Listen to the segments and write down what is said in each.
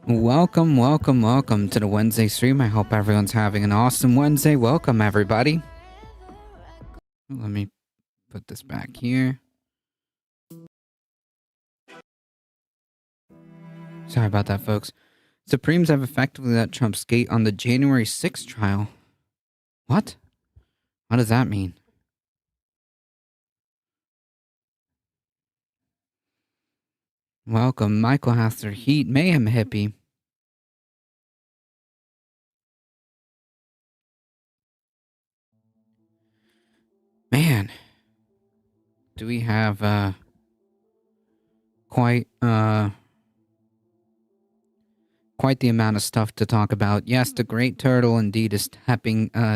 Welcome to the Wednesday stream. I hope everyone's having an awesome Wednesday. Welcome, everybody. Let me put this back here. Sorry about that, folks. Supremes have effectively let Trump skate on the January 6th trial. What? What does that mean? Welcome, Michael Haster, Heat, Mayhem Hippie. Man, do we have quite quite the amount of stuff to talk about. Yes, the Great Turtle indeed is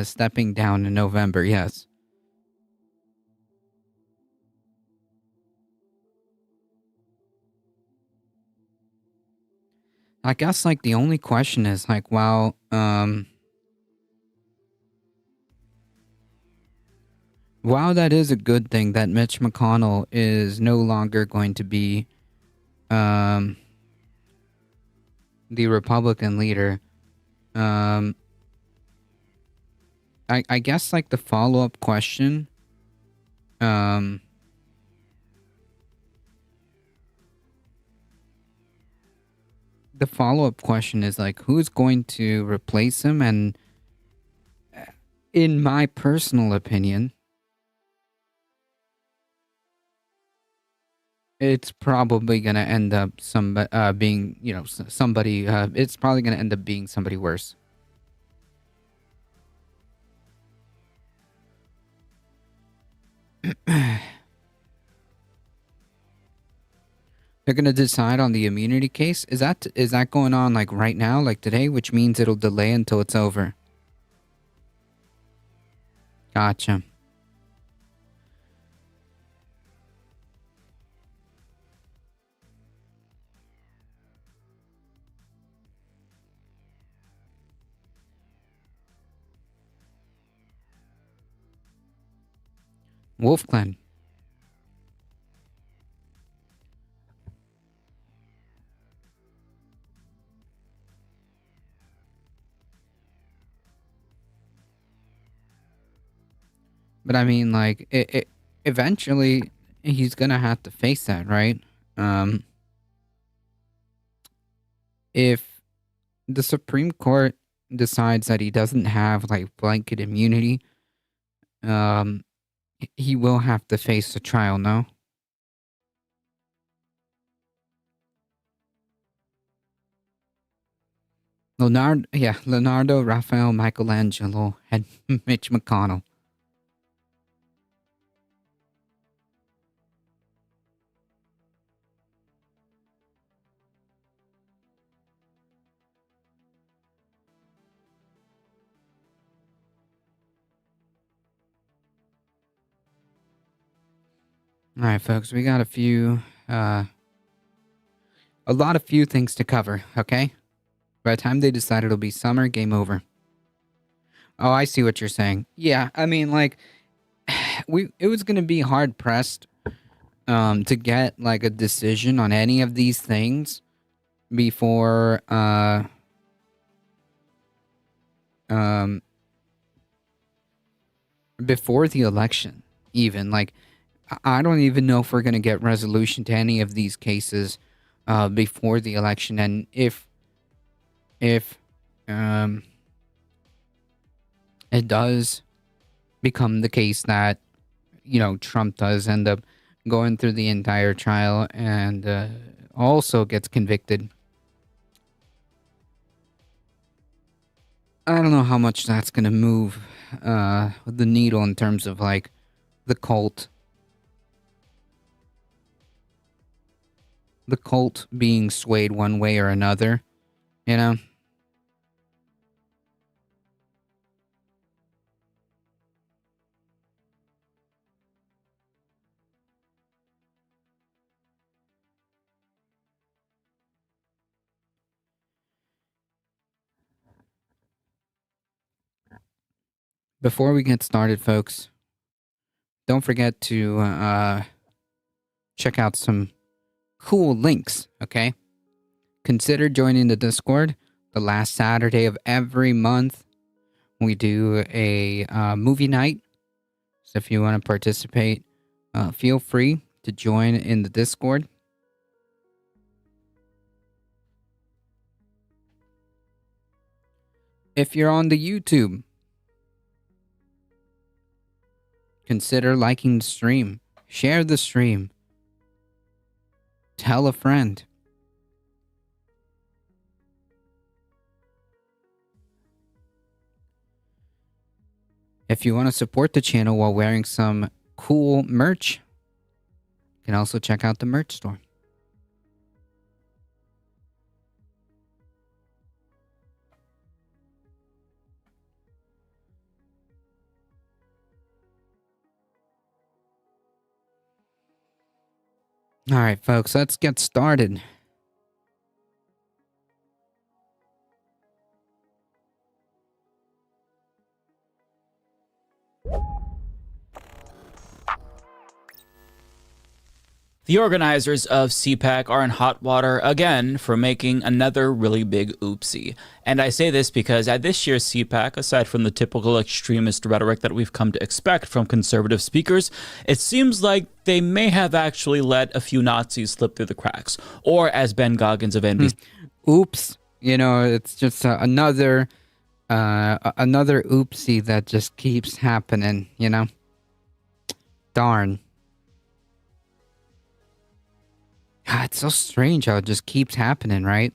stepping down in November. Yes. I guess like the only question is like, while that is a good thing that Mitch McConnell is no longer going to be the Republican leader, I guess like the follow-up question is like, who's going to replace him? And in my personal opinion, it's probably gonna end up being, somebody. It's probably gonna end up being somebody worse. They're gonna decide on the immunity case. Is that going on like right now, like today, which means it'll delay until it's over? Gotcha. Wolf Clan. But I mean, like, it eventually he's gonna have to face that, right? If the Supreme Court decides that he doesn't have like blanket immunity, he will have to face a trial, no? Leonardo, Raphael, Michelangelo, and Mitch McConnell. All right, folks, we got a lot of few things to cover, okay? By the time they decide it'll be summer, game over. Oh, I see what you're saying. Yeah, I mean, like, it was gonna be hard pressed to get like a decision on any of these things before um before the election. Even like, I don't even know if we're gonna get resolution to any of these cases before the election. And if it does become the case that, Trump does end up going through the entire trial and also gets convicted, I don't know how much that's gonna move the needle in terms of like the cult being swayed one way or another, you know? Before we get started, folks, don't forget to check out some cool links, okay? consider joining the Discord. The last Saturday of every month, we do a movie night. So if you want to participate, feel free to join in the Discord. If you're on the YouTube, consider liking the stream. Share the stream. Tell a friend. If you want to support the channel while wearing some cool merch, you can also check out the merch store. All right, folks, let's get started. The organizers of CPAC are in hot water again for making another really big oopsie. And I say this because at this year's CPAC, aside from the typical extremist rhetoric that we've come to expect from conservative speakers, it seems like they may have actually let a few Nazis slip through the cracks. Or as Ben Goggins of NBC... Oops. You know, it's just another oopsie that just keeps happening, you know? Darn. God, it's so strange how it just keeps happening, right?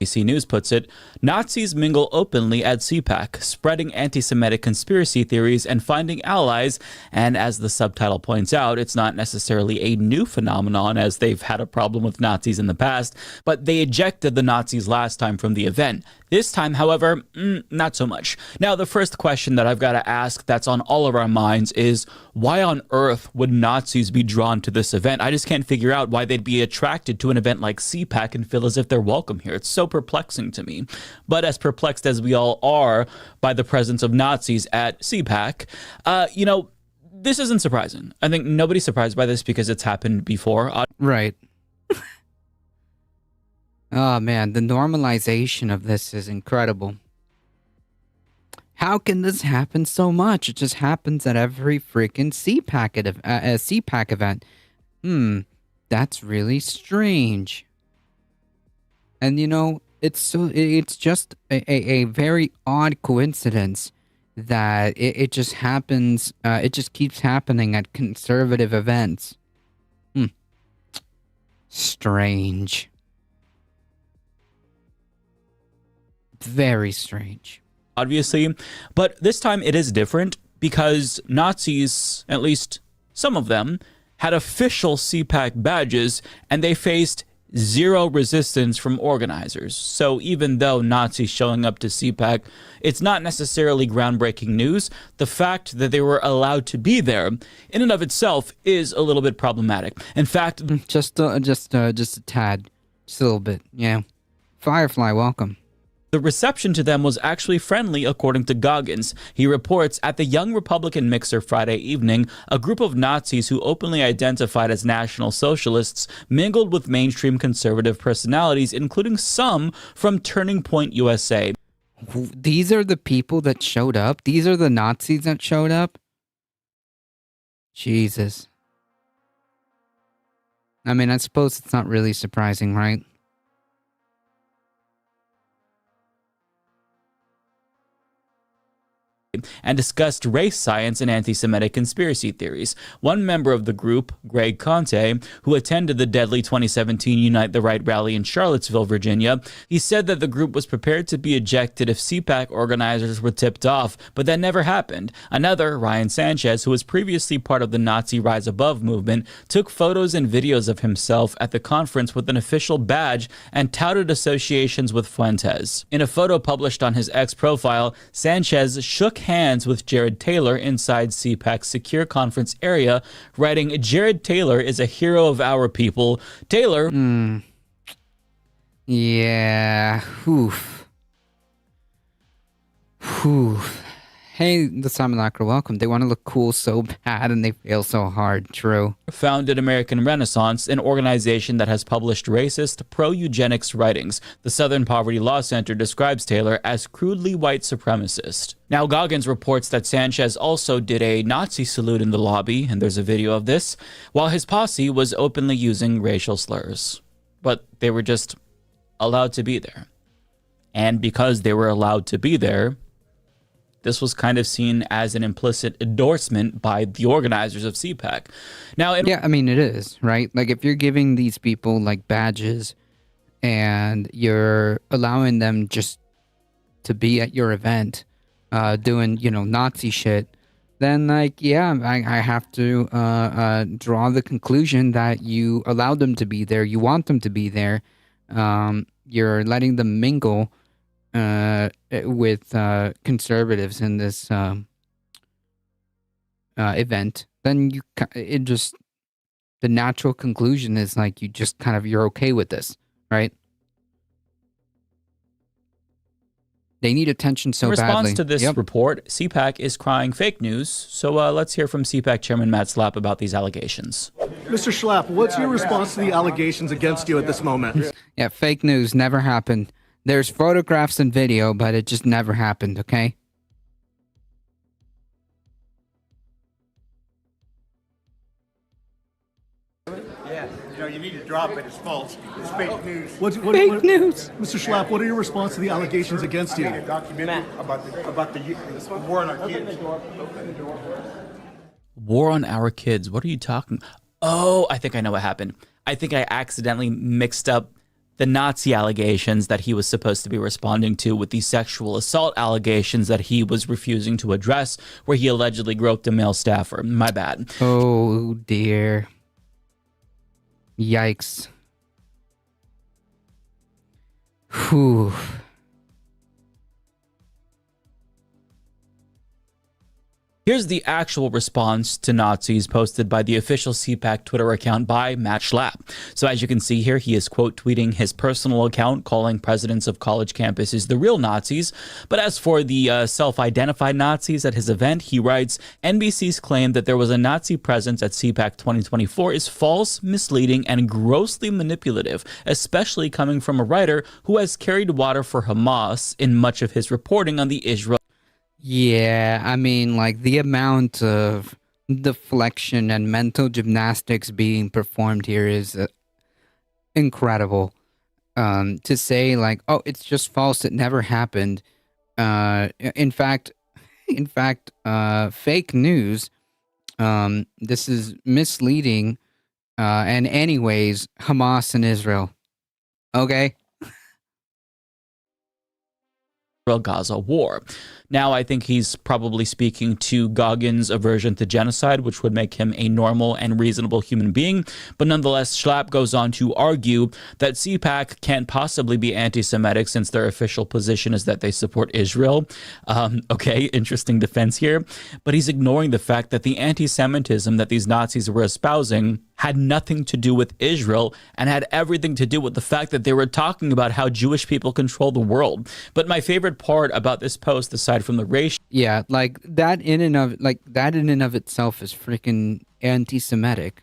NBC News puts it, Nazis mingle openly at CPAC, spreading anti-Semitic conspiracy theories and finding allies, and as the subtitle points out, it's not necessarily a new phenomenon as they've had a problem with Nazis in the past, but they ejected the Nazis last time from the event. This time, however, not so much. Now, the first question that I've got to ask that's on all of our minds is, why on earth would Nazis be drawn to this event? I just can't figure out why they'd be attracted to an event like CPAC and feel as if they're welcome here. It's so perplexing to me. But as perplexed as we all are by the presence of Nazis at CPAC, you know, this isn't surprising. I think nobody's surprised by this because it's happened before. Right. Oh man, the normalization of this is incredible. How can this happen so much? It just happens at every freaking CPAC event. That's really strange. And you know, it's just a very odd coincidence that it just happens, it just keeps happening at conservative events. Strange. Very strange. Obviously, but this time it is different because Nazis, at least some of them, had official CPAC badges and they faced zero resistance from organizers. So even though Nazis showing up to CPAC, it's not necessarily groundbreaking news. The fact that they were allowed to be there in and of itself is a little bit problematic. In fact, just a tad, just a little bit. Yeah. Firefly, welcome. The reception to them was actually friendly, according to Goggins. He reports, at the Young Republican Mixer Friday evening, a group of Nazis who openly identified as National Socialists mingled with mainstream conservative personalities, including some from Turning Point USA. These are the people that showed up? These are the Nazis that showed up? Jesus. I mean, I suppose it's not really surprising, right? And discussed race science and anti-Semitic conspiracy theories. One member of the group, Greg Conte, who attended the deadly 2017 Unite the Right rally in Charlottesville, Virginia, he said that the group was prepared to be ejected if CPAC organizers were tipped off, but that never happened. Another, Ryan Sanchez, who was previously part of the Nazi Rise Above movement, took photos and videos of himself at the conference with an official badge and touted associations with Fuentes. In a photo published on his X profile, Sanchez shook hands with Jared Taylor inside CPAC's secure conference area, writing, "Jared Taylor is a hero of our people. Taylor..." Yeah. Oof. Hey, the Simulacra, welcome. They want to look cool so bad and they fail so hard. True. Founded American Renaissance, an organization that has published racist, pro-eugenics writings. The Southern Poverty Law Center describes Taylor as crudely white supremacist. Now, Goggins reports that Sanchez also did a Nazi salute in the lobby, and there's a video of this, while his posse was openly using racial slurs. But they were just allowed to be there. And because they were allowed to be there, this was kind of seen as an implicit endorsement by the organizers of CPAC. Now, Yeah, I mean, it is, right? Like, if you're giving these people, like, badges and you're allowing them just to be at your event doing, Nazi shit, then, like, yeah, I have to draw the conclusion that you allowed them to be there. You want them to be there. You're letting them mingle with conservatives in this event, then the natural conclusion is like you're okay with this, right? They need attention so badly. In response to this report, CPAC is crying fake news. So let's hear from CPAC Chairman Matt Schlapp about these allegations. Mr. Schlapp, what's your response to the allegations against you at this moment? Yeah, fake news never happened. There's photographs and video, but it just never happened, okay? Yeah, you need to drop it. It's false. It's fake news. Fake news. Mr. Schlapp, what are your response to the allegations against you? I made a documentary about the war on our kids. War on our kids. What are you talking? Oh, I think I know what happened. I think I accidentally mixed up the Nazi allegations that he was supposed to be responding to with the sexual assault allegations that he was refusing to address, where he allegedly groped a male staffer. My bad. Oh, dear. Yikes. Whew. Here's the actual response to Nazis posted by the official CPAC Twitter account by Matt Schlapp. So as you can see here, he is quote tweeting his personal account calling presidents of college campuses the real Nazis. But as for the self-identified Nazis at his event, he writes, NBC's claim that there was a Nazi presence at CPAC 2024 is false, misleading, and grossly manipulative, especially coming from a writer who has carried water for Hamas in much of his reporting on the Israel. Yeah, I mean, like, the amount of deflection and mental gymnastics being performed here is incredible. To say, like, oh, it's just false, it never happened. In fact, fake news, this is misleading, and anyways, Hamas and Israel. Okay? Gaza war. Now, I think he's probably speaking to Goggins' aversion to genocide, which would make him a normal and reasonable human being. But nonetheless, Schlapp goes on to argue that CPAC can't possibly be anti-Semitic since their official position is that they support Israel. Okay, interesting defense here. But he's ignoring the fact that the anti-Semitism that these Nazis were espousing had nothing to do with Israel and had everything to do with the fact that they were talking about how Jewish people control the world. But my favorite part about this post, aside from the race, yeah, like that in and of itself is freaking anti-Semitic,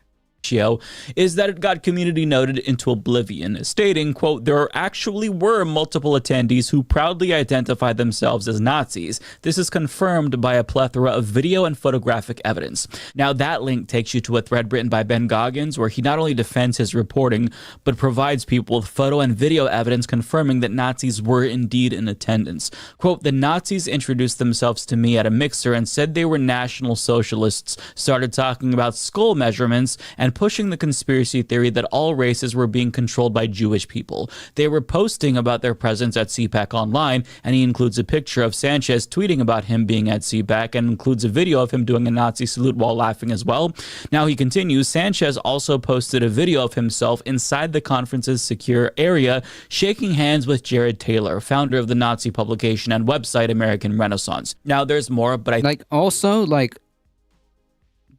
is that it got community noted into oblivion, stating, quote, there actually were multiple attendees who proudly identified themselves as Nazis. This is confirmed by a plethora of video and photographic evidence. Now, that link takes you to a thread written by Ben Goggins, where he not only defends his reporting, but provides people with photo and video evidence confirming that Nazis were indeed in attendance. Quote, the Nazis introduced themselves to me at a mixer and said they were National Socialists, started talking about skull measurements, and pushing the conspiracy theory that all races were being controlled by Jewish people. They were posting about their presence at CPAC online, and he includes a picture of Sanchez tweeting about him being at CPAC and includes a video of him doing a Nazi salute while laughing as well. Now he continues, Sanchez also posted a video of himself inside the conference's secure area, shaking hands with Jared Taylor, founder of the Nazi publication and website American Renaissance. Now there's more, but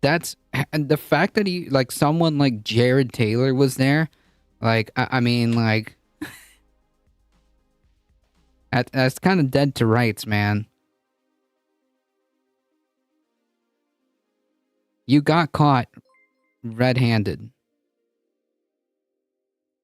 that's the fact that he, like, someone like Jared Taylor was there. Like, I mean, like, that's kind of dead to rights, man. You got caught red-handed.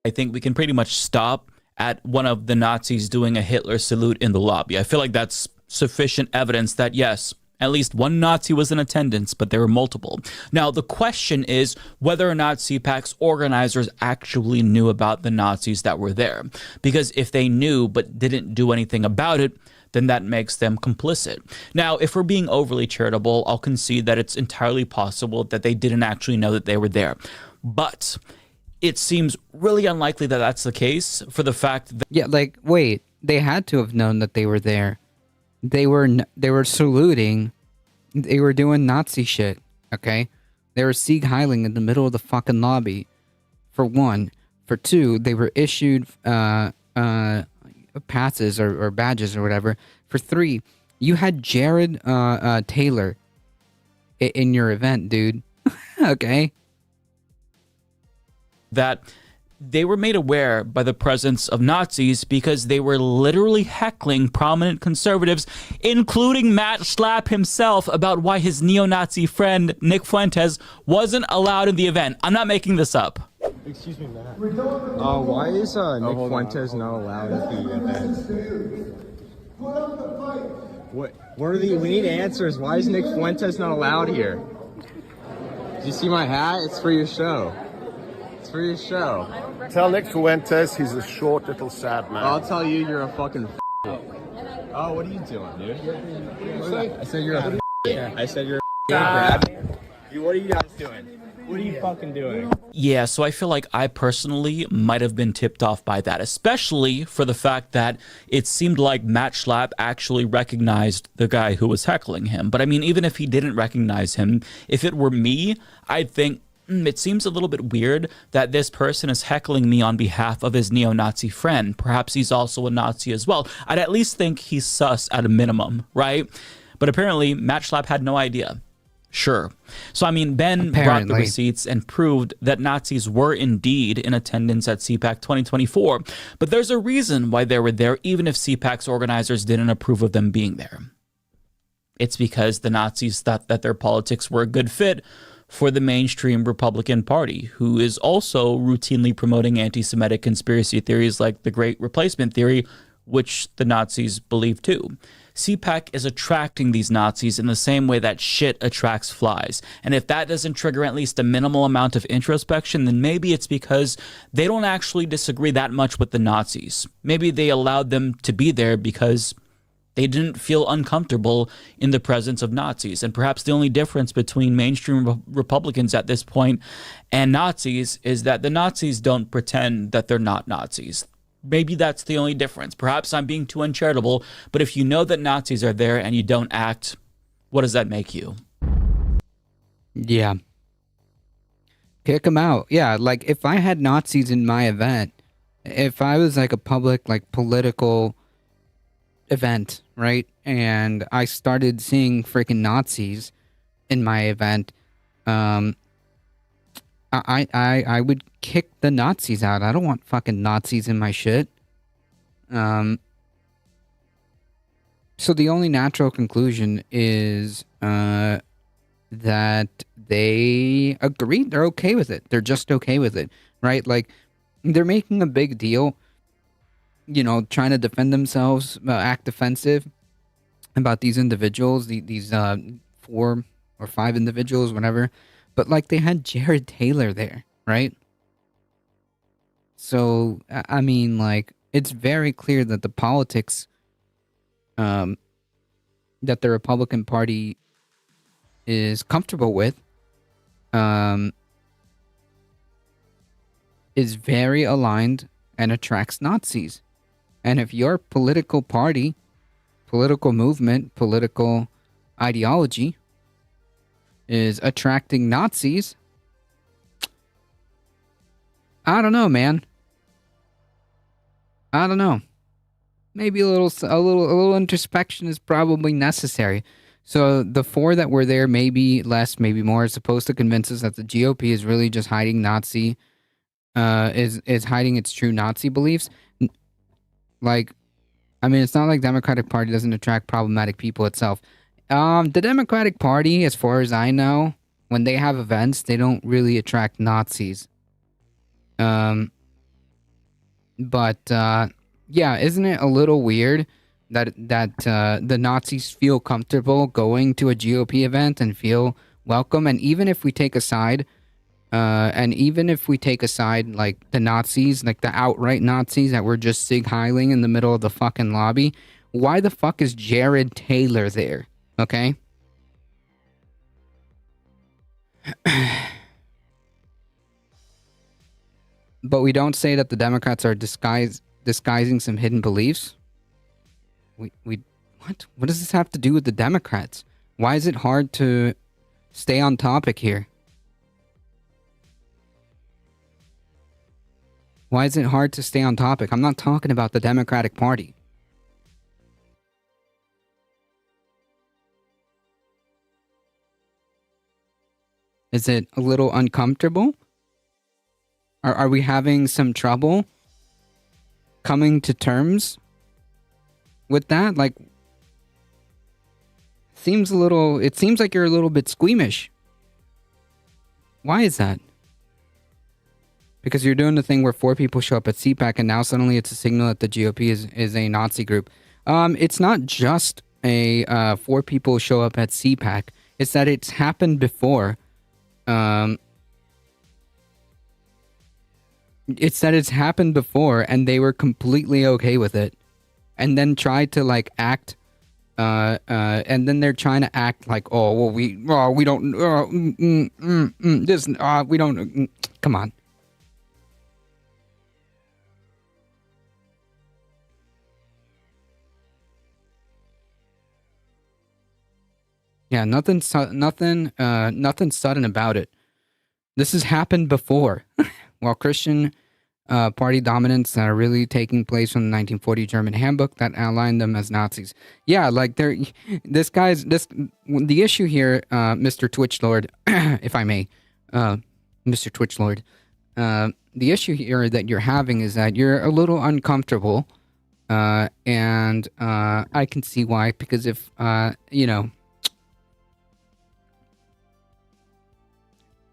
I think we can pretty much stop at one of the Nazis doing a Hitler salute in the lobby. I feel like that's sufficient evidence that, yes, at least one Nazi was in attendance, but there were multiple. Now, the question is whether or not CPAC's organizers actually knew about the Nazis that were there. Because if they knew but didn't do anything about it, then that makes them complicit. Now, if we're being overly charitable, I'll concede that it's entirely possible that they didn't actually know that they were there. But it seems really unlikely that that's the case for the fact that... Yeah, like, wait, they had to have known that they were there. They were saluting. They were doing Nazi shit, okay? They were Sieg Heiling in the middle of the fucking lobby, for one. For two, they were issued passes or badges or whatever. For three, you had Jared Taylor in your event, dude. Okay? That they were made aware by the presence of Nazis because they were literally heckling prominent conservatives, including Matt Schlapp himself, about why his neo-Nazi friend Nick Fuentes wasn't allowed in the event. I'm not making this up. Excuse me, Matt. Why is Nick Fuentes not allowed at the event? What are the? We need answers. Why is Nick Fuentes not allowed here? Do you see my hat? It's for your show. It's for your show. Tell Nick Fuentes he's a short little sad man. I'll tell you, you're a fucking. Oh, what are you doing, dude? I said you're a. I said you're a. What are you guys doing? What are you fucking doing? Yeah, so I feel like I personally might have been tipped off by that, especially for the fact that it seemed like Matt Schlapp actually recognized the guy who was heckling him. But I mean, even if he didn't recognize him, if it were me, I'd think, it seems a little bit weird that this person is heckling me on behalf of his neo-Nazi friend. Perhaps he's also a Nazi as well. I'd at least think he's sus at a minimum, right? But apparently, Matt Schlapp had no idea. Sure. So, I mean, Ben brought the receipts and proved that Nazis were indeed in attendance at CPAC 2024. But there's a reason why they were there, even if CPAC's organizers didn't approve of them being there. It's because the Nazis thought that their politics were a good fit for the mainstream Republican Party, who is also routinely promoting anti-Semitic conspiracy theories like the Great Replacement Theory, which the Nazis believe too. CPAC is attracting these Nazis in the same way that shit attracts flies. And if that doesn't trigger at least a minimal amount of introspection, then maybe it's because they don't actually disagree that much with the Nazis. Maybe they allowed them to be there because they didn't feel uncomfortable in the presence of Nazis. And perhaps the only difference between mainstream Republicans at this point and Nazis is that the Nazis don't pretend that they're not Nazis. Maybe that's the only difference. Perhaps I'm being too uncharitable, but if you know that Nazis are there and you don't act, what does that make you? Yeah. Kick them out. Yeah, like if I had Nazis in my event, if I was like a public, like political event, right? And I started seeing freaking Nazis in my event, I would kick the Nazis out. I don't want fucking Nazis in my shit. So the only natural conclusion is that they agreed. They're okay with it. They're just okay with it, right? Like, they're making a big deal, you know, trying to defend themselves, act defensive about these individuals, these 4 or 5 individuals, whatever. But, like, they had Jared Taylor there, right? So, I mean, like, it's very clear that the politics that the Republican Party is comfortable with is very aligned and attracts Nazis. And if your political party, political movement, political ideology is attracting Nazis, I don't know, man. I don't know. Maybe a little introspection is probably necessary. So the 4 that were there, maybe less, maybe more, is supposed to convince us that the GOP is really just hiding is hiding its true Nazi beliefs. Like, I mean, it's not like Democratic Party doesn't attract problematic people itself. The Democratic Party, as far as I know, when they have events, they don't really attract Nazis. But yeah, isn't it a little weird that the Nazis feel comfortable going to a GOP event and feel welcome? And even if we take aside, like the Nazis, like the outright Nazis that were just sig heiling in the middle of the fucking lobby, why the fuck is Jared Taylor there? Okay. But we don't say that the Democrats are disguising some hidden beliefs. What? What does this have to do with the Democrats? Why is it hard to stay on topic here? Why is it hard to stay on topic? I'm not talking about the Democratic Party. Is it a little uncomfortable? Are we having some trouble coming to terms with that? Like, it seems like you're a little bit squeamish. Why is that? Because you're doing the thing where 4 people show up at CPAC and now suddenly it's a signal that the GOP is a Nazi group. It's not just a 4 people show up at CPAC. It's that it's happened before. It's that it's happened before and they were completely okay with it. And then tried to like act, and then they're trying to act like, oh, well, we don't, we don't, come on. Yeah, nothing sudden about it. This has happened before. While Christian party dominants that are really taking place from the 1940 German handbook that outlined them as Nazis. Yeah, like the issue here, Mr. Twitch Lord, if I may, Mr. Twitch Lord, the issue here that you're having is that you're a little uncomfortable, and I can see why, because if,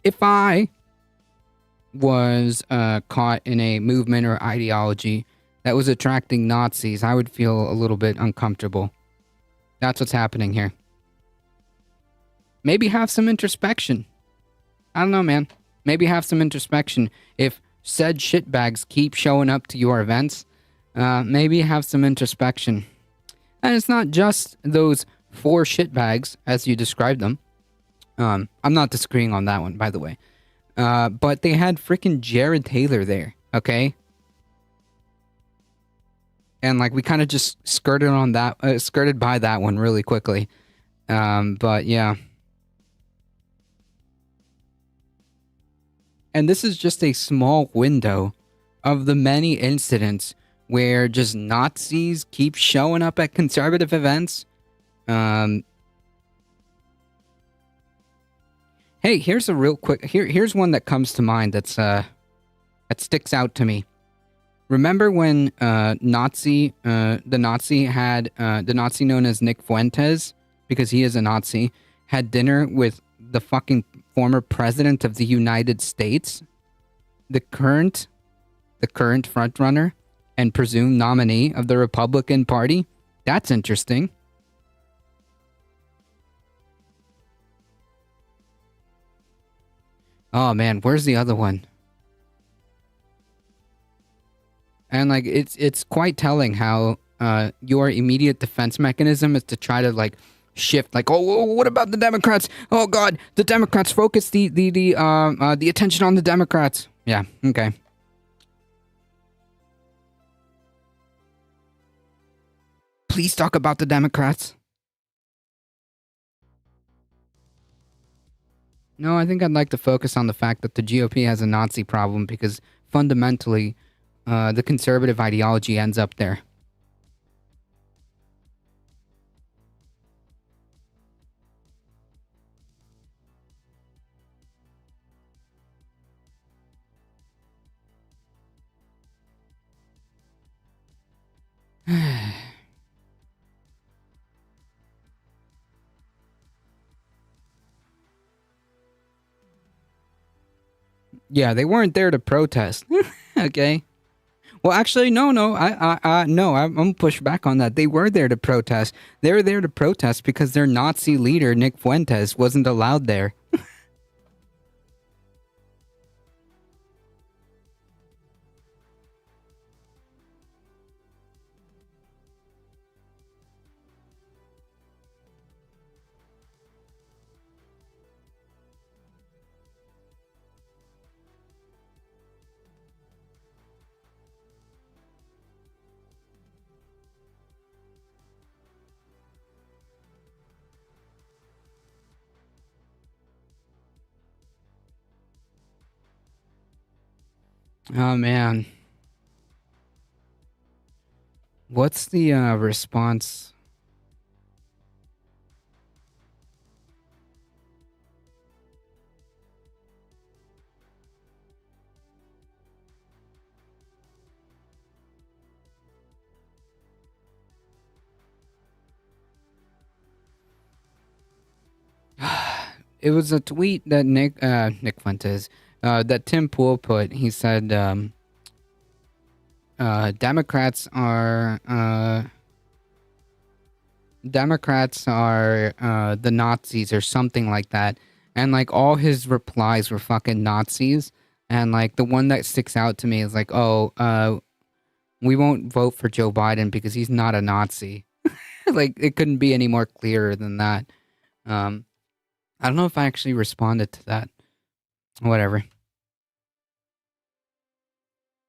if I was caught in a movement or ideology that was attracting Nazis, I would feel a little bit uncomfortable. That's what's happening here. Maybe have some introspection. I don't know, man. Maybe have some introspection. If said shitbags keep showing up to your events, maybe have some introspection. And it's not just those 4 shitbags, as you described them. I'm not disagreeing on that one, by the way. But they had freaking Jared Taylor there, okay? And like we kind of just skirted by that one really quickly. But yeah. And this is just a small window of the many incidents where just Nazis keep showing up at conservative events. Hey, here's a real quick. Here's one that comes to mind that's that sticks out to me. Remember when the Nazi known as Nick Fuentes, because he is a Nazi, had dinner with the fucking former president of the United States, the current frontrunner and presumed nominee of the Republican Party? That's interesting. Oh man, where's the other one? And like it's quite telling how your immediate defense mechanism is to try to like shift, like, oh, what about the Democrats? Oh God, the Democrats, focus the attention on the Democrats. Yeah, okay. Please talk about the Democrats. No, I think I'd like to focus on the fact that the GOP has a Nazi problem because fundamentally, the conservative ideology ends up there. Yeah, they weren't there to protest. Okay. Well, actually, no. No, I'm gonna push back on that. They were there to protest. They were there to protest because their Nazi leader, Nick Fuentes, wasn't allowed there. Oh man, what's the response? It was a tweet that Nick Fuentes, that Tim Pool put. He said, Democrats are the Nazis or something like that. And like all his replies were fucking Nazis. And like the one that sticks out to me is like, we won't vote for Joe Biden because he's not a Nazi. Like it couldn't be any more clearer than that. I don't know if I actually responded to that. Whatever.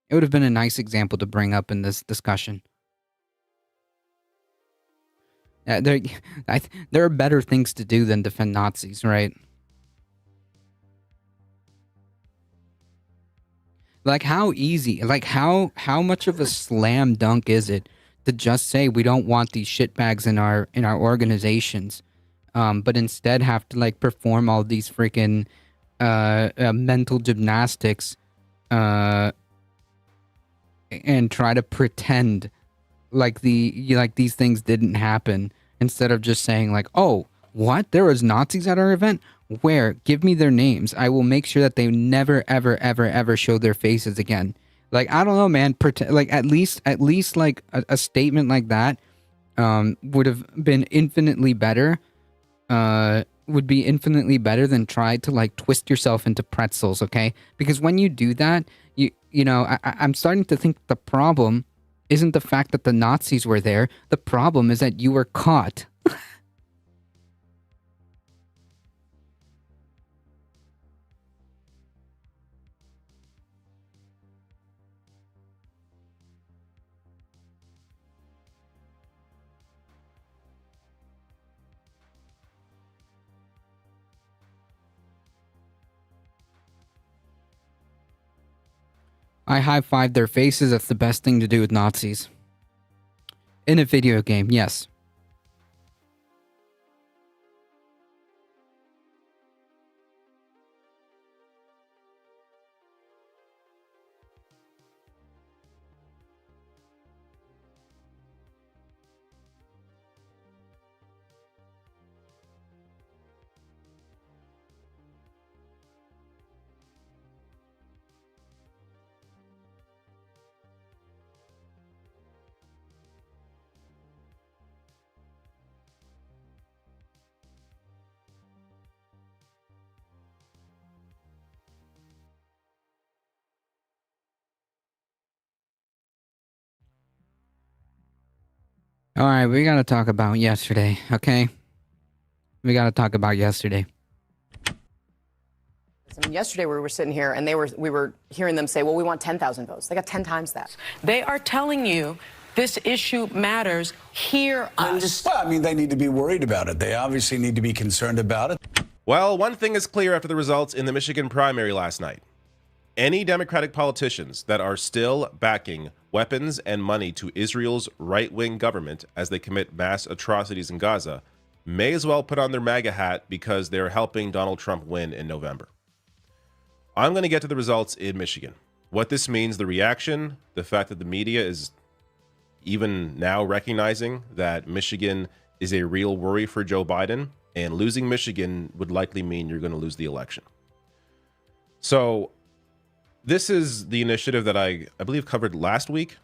It would have been a nice example to bring up in this discussion. There are better things to do than defend Nazis, right? Like how easy, like how much of a slam dunk is it to just say we don't want these shitbags in our organizations, but instead have to like perform all these freaking mental gymnastics, and try to pretend like these things didn't happen instead of just saying like, oh, what? There was Nazis at our event? Where? Give me their names. I will make sure that they never, ever, ever, ever show their faces again. Like, I don't know, man. Like, at least like a statement like that would have been infinitely better. Would be infinitely better than try to like twist yourself into pretzels, okay? Because when you do that, you know, I'm starting to think the problem isn't the fact that the Nazis were there. The problem is that you were caught. I high-five their faces. That's the best thing to do with Nazis. In a video game, yes. All right, we got to talk about yesterday, okay? We got to talk about yesterday. I mean, yesterday we were sitting here and we were hearing them say, well, we want 10,000 votes. They got 10 times that. They are telling you this issue matters. Hear us. Well, I mean, they need to be worried about it. They obviously need to be concerned about it. Well, one thing is clear after the results in the Michigan primary last night. Any Democratic politicians that are still backing weapons and money to Israel's right-wing government as they commit mass atrocities in Gaza may as well put on their MAGA hat because they're helping Donald Trump win in November. I'm going to get to the results in Michigan. What this means, the reaction, the fact that the media is even now recognizing that Michigan is a real worry for Joe Biden, and losing Michigan would likely mean you're going to lose the election. So this is the initiative that I believe covered last week,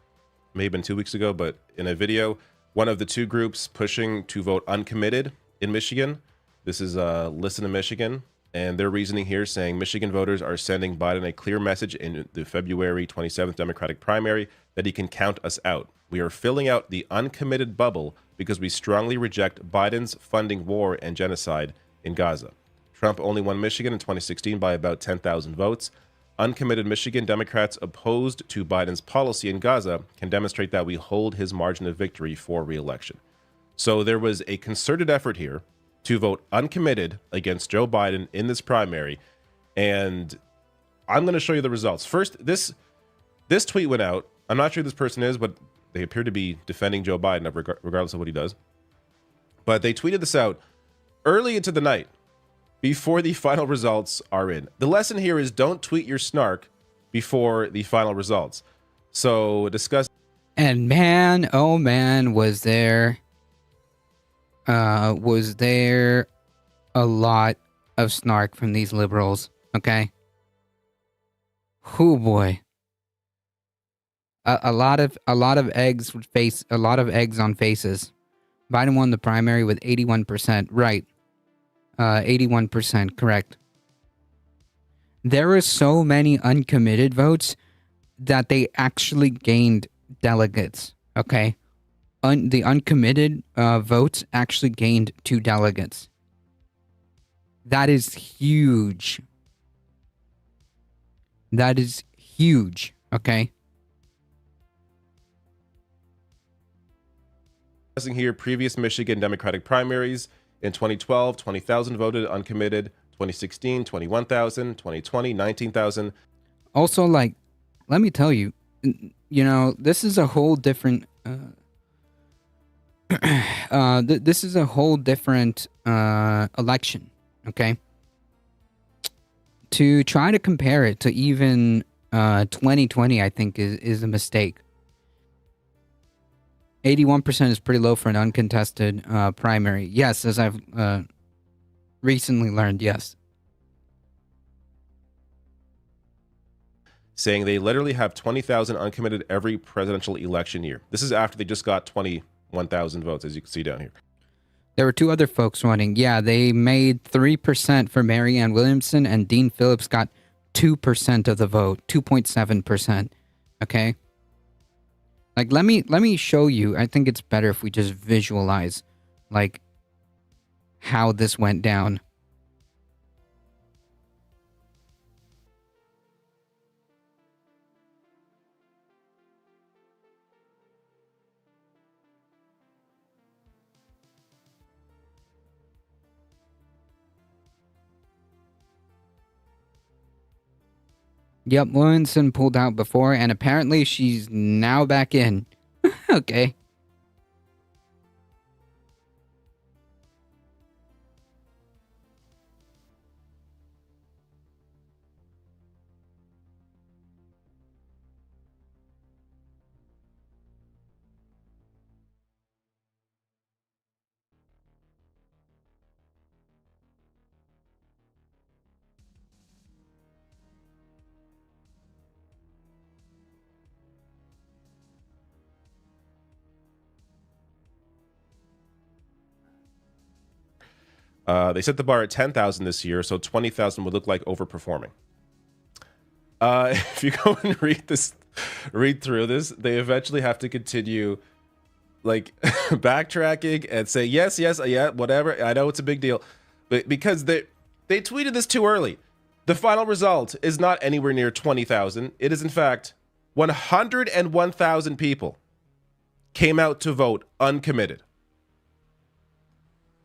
may have been 2 weeks ago, but in a video, one of the two groups pushing to vote uncommitted in Michigan. This is Listen to Michigan, and their reasoning here saying Michigan voters are sending Biden a clear message in the February 27th Democratic primary that he can count us out. We are filling out the uncommitted bubble because we strongly reject Biden's funding war and genocide in Gaza. Trump only won Michigan in 2016 by about 10,000 votes. Uncommitted Michigan Democrats opposed to Biden's policy in Gaza can demonstrate that we hold his margin of victory for re-election. So there was a concerted effort here to vote uncommitted against Joe Biden in this primary. And I'm going to show you the results. First, this tweet went out. I'm not sure who this person is, but they appear to be defending Joe Biden regardless of what he does. But they tweeted this out early into the night before the final results are in. The lesson here is don't tweet your snark before the final results. So discuss. And man, oh man, was there a lot of snark from these liberals, okay? Oh boy. A lot of eggs on faces. Biden won the primary with 81%, right. 81%, correct. There were so many uncommitted votes that they actually gained delegates, okay? The uncommitted votes actually gained 2 delegates. That is huge. That is huge, okay? Here, previous Michigan Democratic primaries. In 2012, 20,000 voted uncommitted. 2016, 21,000. 2020, 19,000. Also, like, let me tell you, this is a whole different... this is a whole different election, okay? To try to compare it to even 2020, I think, is a mistake. 81% is pretty low for an uncontested primary. Yes, as I've recently learned, yes. Saying they literally have 20,000 uncommitted every presidential election year. This is after they just got 21,000 votes, as you can see down here. There were 2 other folks running. Yeah, they made 3% for Marianne Williamson, and Dean Phillips got 2% of the vote, 2.7%. Okay? Like, let me show you. I think it's better if we just visualize, like, how this went down. Yep, Williamson pulled out before, and apparently she's now back in. Okay. They set the bar at 10,000 this year, so 20,000 would look like overperforming. If you go and read through this, they eventually have to continue, like, backtracking and say yes, yeah, whatever. I know it's a big deal, but because they tweeted this too early. The final result is not anywhere near 20,000. It is in fact 101,000 people came out to vote uncommitted.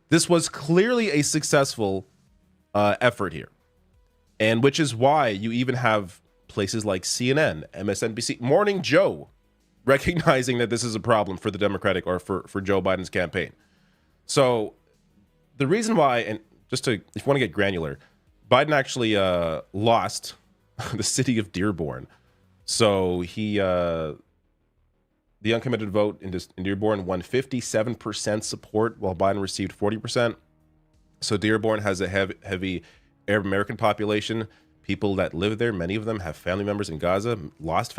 This was clearly a successful effort here, and which is why you even have places like CNN, MSNBC, Morning Joe recognizing that this is a problem for the Democratic or for Joe Biden's campaign. So the reason why, and just to, if you want to get granular, Biden actually lost the city of Dearborn. So he, the uncommitted vote in Dearborn won 57% support, while Biden received 40%. So Dearborn has a heavy Arab American population. people that live there, many of them have family members in Gaza, lost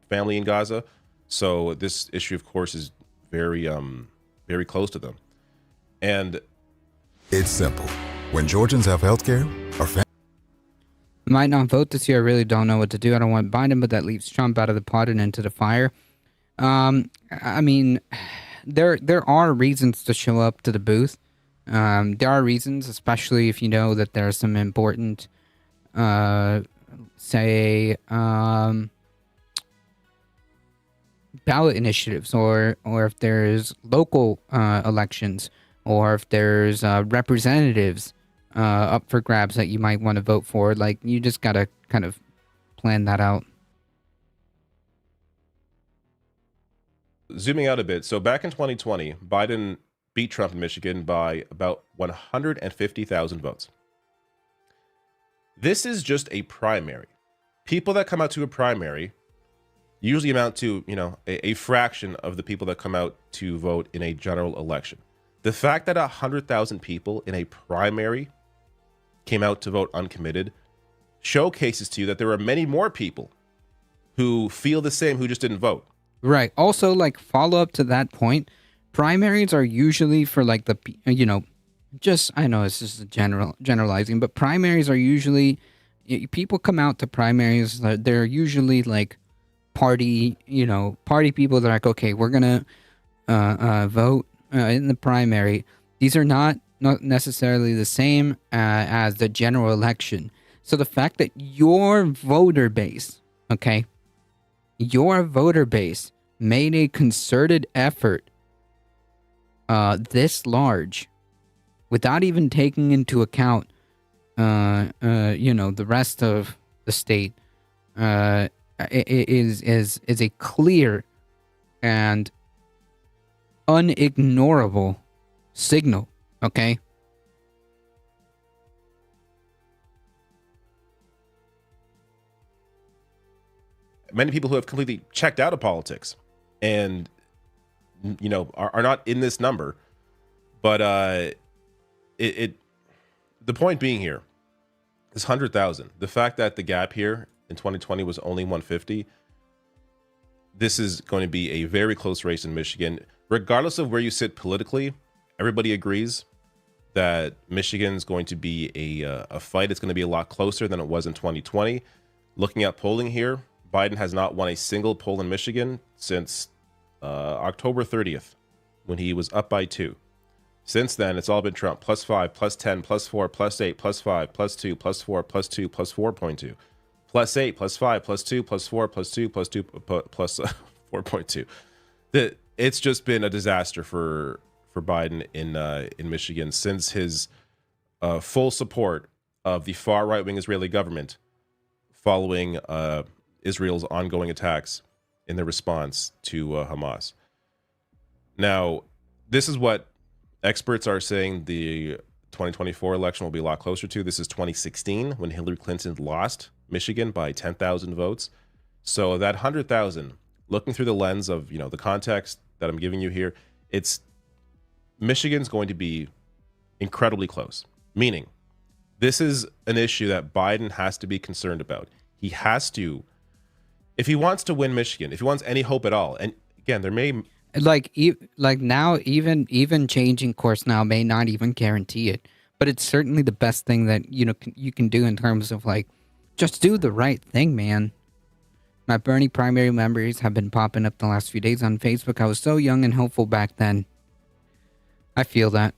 family in Gaza. So this issue, of course, is very, very close to them. And it's simple. When Georgians have health care, our family might not vote this year. I really don't know what to do. I don't want Biden, but that leaves Trump out of the pot and into the fire. I mean, there are reasons to show up to the booth. There are reasons, especially if you know that there are some important, ballot initiatives, or if there's local elections, or if there's representatives up for grabs that you might want to vote for. Like, you just gotta kind of plan that out. Zooming out a bit, so back in 2020, Biden beat Trump in Michigan by about 150,000 votes. This is just a primary. People that come out to a primary usually amount to, a fraction of the people that come out to vote in a general election. The fact that 100,000 people in a primary came out to vote uncommitted showcases to you that there are many more people who feel the same who just didn't vote. Right. Also, like, follow up to that point, primaries are usually for, like, the, I know it's just generalizing, but primaries are usually, people come out to primaries, they're usually, like, party people that are like, okay, we're gonna vote in the primary. These are not necessarily the same as the general election. So the fact that your voter base made a concerted effort this large without even taking into account the rest of the state is a clear and unignorable signal, okay? Many people who have completely checked out of politics and, are not in this number. But the point being here is 100,000. The fact that the gap here in 2020 was only 150, this is going to be a very close race in Michigan. Regardless of where you sit politically, everybody agrees that Michigan's going to be a fight. It's going to be a lot closer than it was in 2020. Looking at polling here, Biden has not won a single poll in Michigan since October 30th, when he was up by 2. Since then, it's all been Trump. +5, +10, +4, +8, +5, +2, +4, +2, +4.2, +8, +5, +2, +4, +2, +2, +4.2. It's just been a disaster for Biden in Michigan since his full support of the far right-wing Israeli government following Israel's ongoing attacks in their response to Hamas. Now, this is what experts are saying the 2024 election will be a lot closer to. This is 2016, when Hillary Clinton lost Michigan by 10,000 votes. So that 100,000, looking through the lens of, the context that I'm giving you here, Michigan's going to be incredibly close. Meaning, this is an issue that Biden has to be concerned about. He has to, if he wants to win Michigan, if he wants any hope at all, and again, there may... Like now, even changing course now may not even guarantee it, but it's certainly the best thing that you can do in terms of, like, just do the right thing, man. My Bernie primary memories have been popping up the last few days on Facebook. I was so young and hopeful back then. I feel that.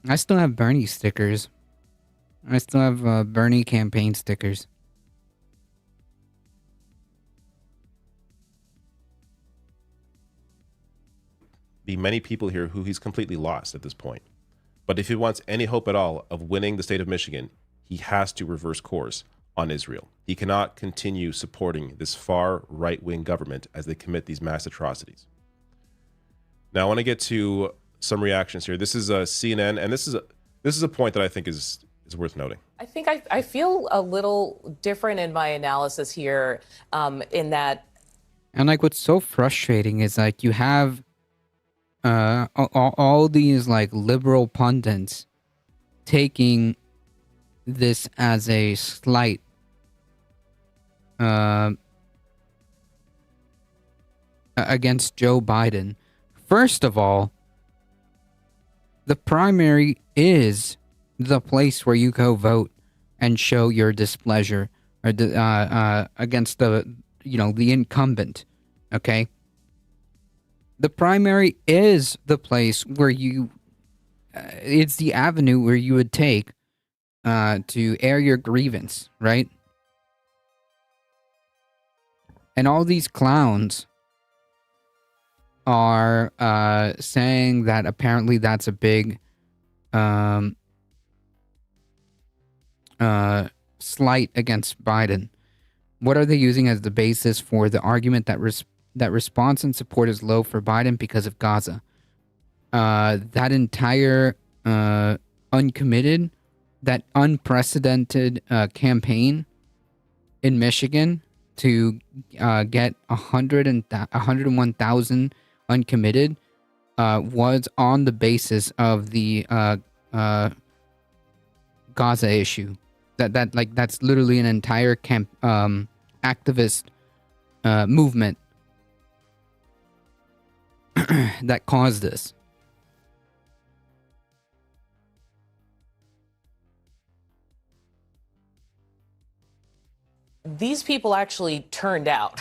I still have Bernie stickers. I still have Bernie campaign stickers. Be many people here who he's completely lost at this point. But if he wants any hope at all of winning the state of Michigan, he has to reverse course on Israel. He cannot continue supporting this far right-wing government as they commit these mass atrocities. Now, I want to get to some reactions here. This is CNN, and this is a point that I think is worth noting. I think I feel a little different in my analysis here, in that. And, like, what's so frustrating is, like, you have all these, like, liberal pundits taking this as a slight against Joe Biden. First of all, the primary is the place where you go vote and show your displeasure or against the incumbent. Okay, the primary is the place where you. It's the avenue where you would take to air your grievance, right? And all these clowns are saying that apparently that's a big slight against Biden. What are they using as the basis for the argument that that response and support is low for Biden because of Gaza? That entire uncommitted, that unprecedented campaign in Michigan to get 101,000 uncommitted was on the basis of the Gaza issue. That's literally an entire activist movement that caused this. These people actually turned out.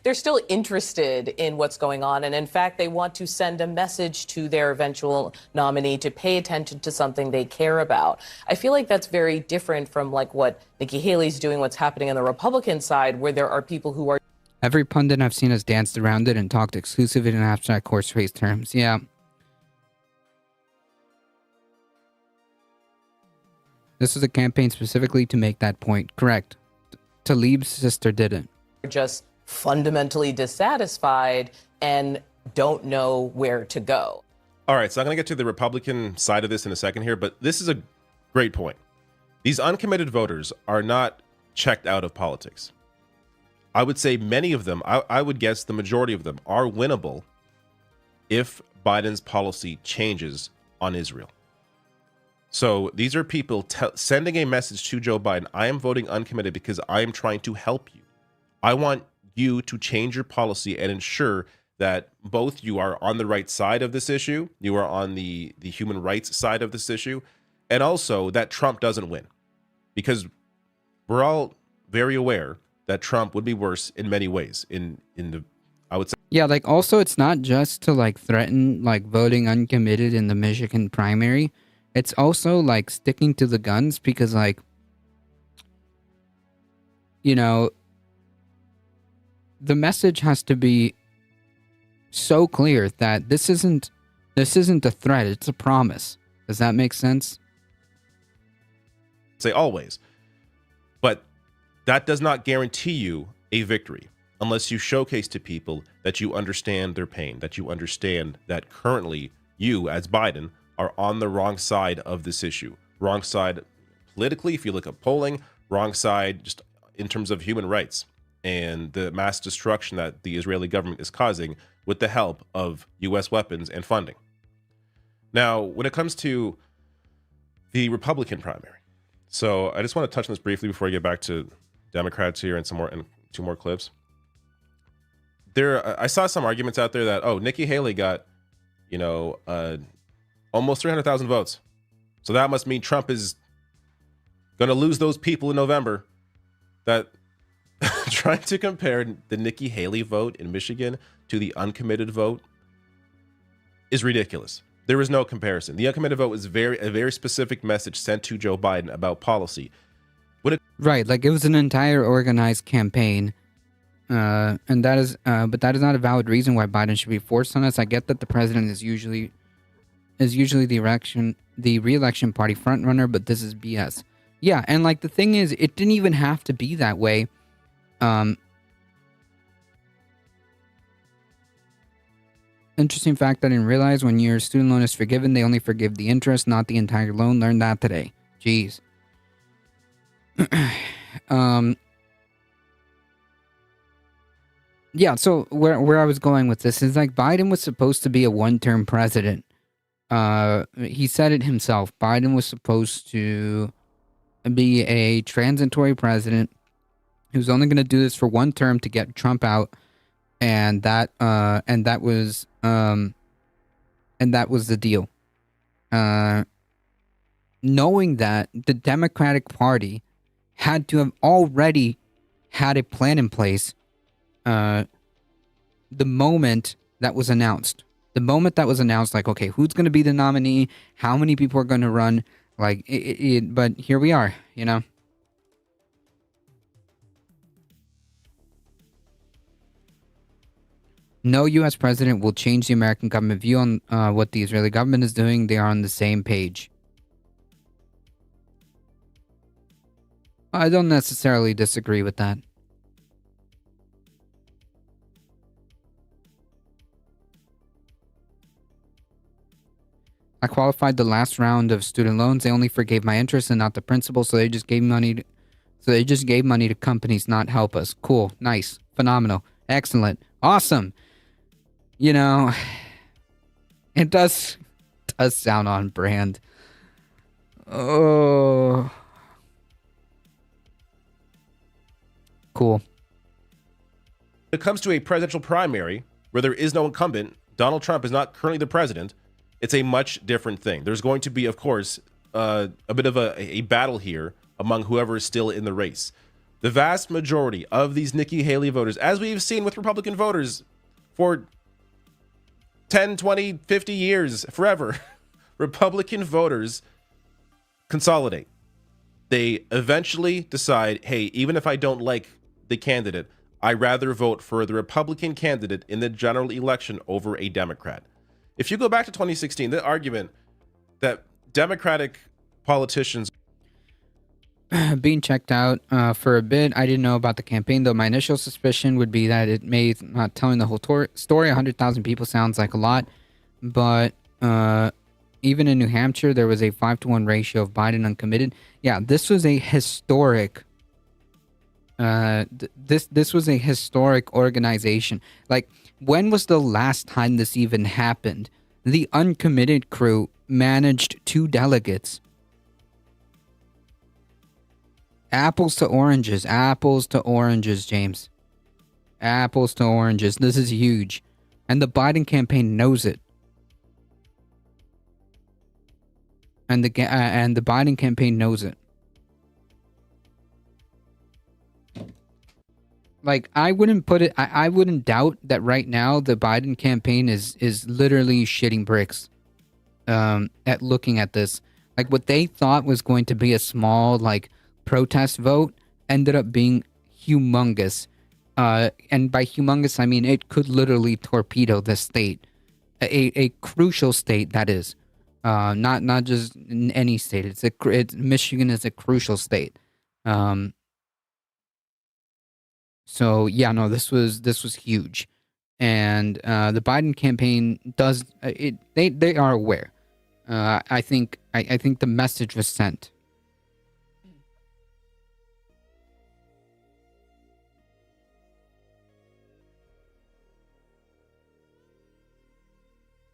They're still interested in what's going on. And in fact, they want to send a message to their eventual nominee to pay attention to something they care about. I feel like that's very different from like what Nikki Haley's doing, what's happening on the Republican side, where there are people who are. Every pundit I've seen has danced around it and talked exclusively in abstract horse race terms. Yeah. This was a campaign specifically to make that point. Correct. Tlaib's sister didn't. Just fundamentally dissatisfied and don't know where to go. All right, so I'm going to get to the Republican side of this in a second here, but this is a great point. These uncommitted voters are not checked out of politics. I would say many of them, I would guess the majority of them, are winnable if Biden's policy changes on Israel. So these are people sending a message to Joe Biden. I am voting uncommitted because I am trying to help you. I want you to change your policy and ensure that both you are on the right side of this issue, you are on the human rights side of this issue, and also that Trump doesn't win. Because we're all very aware that Trump would be worse in many ways. I would say. Yeah, like also it's not just to like threaten like voting uncommitted in the Michigan primary. It's also like sticking to the guns because like, the message has to be so clear that this isn't a threat, it's a promise. Does that make sense? Say always. But that does not guarantee you a victory unless you showcase to people that you understand their pain, that you understand that currently you as Biden are on the wrong side of this issue. Wrong side politically, if you look at polling, wrong side just in terms of human rights and the mass destruction that the Israeli government is causing with the help of U.S. weapons and funding. Now, when it comes to the Republican primary, so I just want to touch on this briefly before I get back to Democrats here and two more clips. I saw some arguments out there that, Nikki Haley got, almost 300,000 votes. So that must mean Trump is going to lose those people in November. That trying to compare the Nikki Haley vote in Michigan to the uncommitted vote is ridiculous. There is no comparison. The uncommitted vote was a very specific message sent to Joe Biden about policy. Right, like it was an entire organized campaign. And that is, but that is not a valid reason why Biden should be forced on us. I get that the president is usually the re-election party frontrunner, but this is BS. Yeah, and like the thing is, it didn't even have to be that way. Interesting fact I didn't realize: when your student loan is forgiven, they only forgive the interest, not the entire loan. Learned that today. Jeez. Yeah, so where I was going with this is like Biden was supposed to be a one-term president. He said it himself. Biden was supposed to be a transitory president who's only going to do this for one term to get Trump out, and that was the deal. Knowing that the Democratic Party had to have already had a plan in place the moment that was announced. The moment that was announced, like, okay, who's going to be the nominee? How many people are going to run? Like, but here we are, you know? No U.S. president will change the American government view on what the Israeli government is doing. They are on the same page. I don't necessarily disagree with that. I qualified the last round of student loans. They only forgave my interest and not the principal, so they just gave money to companies, not help us. Cool, nice, phenomenal, excellent, awesome. You know, it does sound on brand. Oh, cool. When it comes to a presidential primary where there is no incumbent, Donald Trump is not currently the president. It's a much different thing. There's going to be, of course, a bit of a battle here among whoever is still in the race. The vast majority of these Nikki Haley voters, as we've seen with Republican voters for 10, 20, 50 years, forever, Republican voters consolidate. They eventually decide, hey, even if I don't like the candidate, I'd rather vote for the Republican candidate in the general election over a Democrat. If you go back to 2016, the argument that Democratic politicians being checked out for a bit. I didn't know about the campaign, though. My initial suspicion would be that it may not telling the whole story. 100,000 people sounds like a lot, but even in New Hampshire, there was a 5-to-1 ratio of Biden uncommitted. Yeah, this was a historic. This was a historic organization. Like, when was the last time this even happened? The uncommitted crew managed 2 delegates. Apples to oranges, James. Apples to oranges. This is huge. And the Biden campaign knows it. And the Biden campaign knows it. Like, I wouldn't put it, I wouldn't doubt that right now the Biden campaign is literally shitting bricks at looking at this. Like, what they thought was going to be a small, like, protest vote ended up being humongous. And by humongous, I mean it could literally torpedo the state. A crucial state, that is. Not just in any state. Michigan is a crucial state. So yeah, no, this was huge, and the Biden campaign does it. They are aware. I think the message was sent.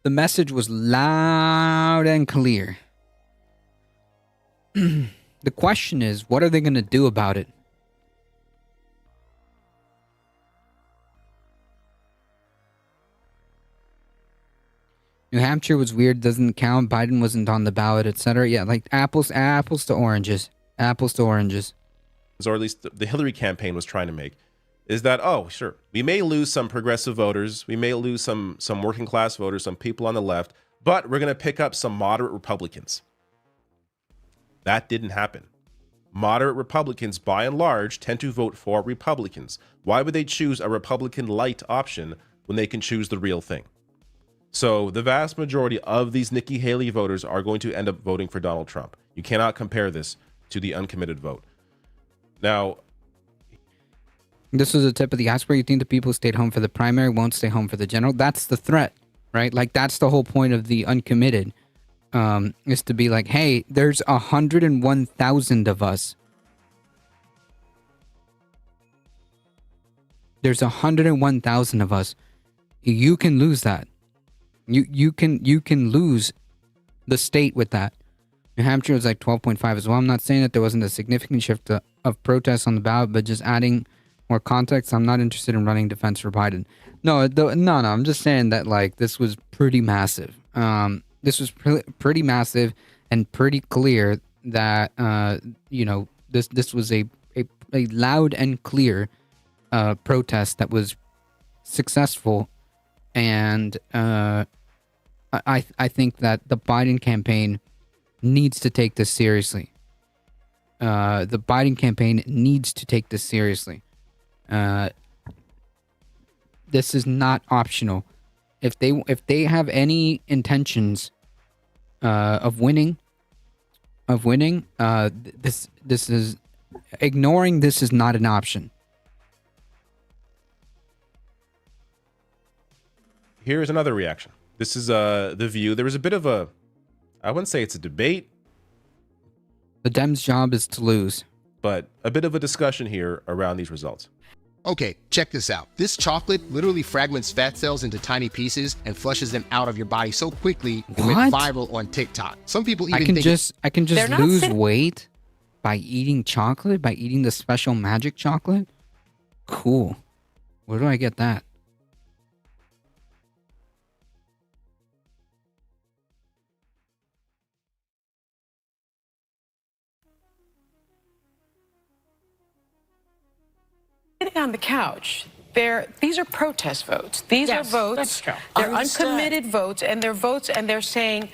The message was loud and clear. The question is, what are they going to do about it? New Hampshire was weird, doesn't count. Biden wasn't on the ballot, etc. Yeah, like apples to oranges. Apples to oranges. Or at least the Hillary campaign was trying to make, is that, oh, sure, we may lose some progressive voters, we may lose some working class voters, some people on the left, but we're going to pick up some moderate Republicans. That didn't happen. Moderate Republicans, by and large, tend to vote for Republicans. Why would they choose a Republican light option when they can choose the real thing? So the vast majority of these Nikki Haley voters are going to end up voting for Donald Trump. You cannot compare this to the uncommitted vote. Now, this was a tip of the iceberg. You think the people who stayed home for the primary won't stay home for the general? That's the threat, right? Like, that's the whole point of the uncommitted, is to be like, hey, there's 101,000 of us. There's 101,000 of us. You can lose that. You can lose the state with that. New Hampshire was like 12.5 as well. I'm not saying that there wasn't a significant shift of protests on the ballot, but just adding more context, I'm not interested in running defense for Biden. No, I'm just saying that like this was pretty massive. This was pretty massive and pretty clear that this was a loud and clear protest that was successful, and I think that the Biden campaign needs to take this seriously. The Biden campaign needs to take this seriously. This is not optional. If they have any intentions of winning, this is ignoring this is not an option. Here's another reaction. This is The View. There was a bit of a, I wouldn't say it's a debate. The Dems' job is to lose. But a bit of a discussion here around these results. Okay, check this out. This chocolate literally fragments fat cells into tiny pieces and flushes them out of your body so quickly it went viral on TikTok. Some people even I can just lose weight by eating chocolate, by eating the special magic chocolate? Cool. Where do I get that? Sitting on the couch, these are protest votes. These are votes. That's true. They're uncommitted votes, and they're votes, and they're saying,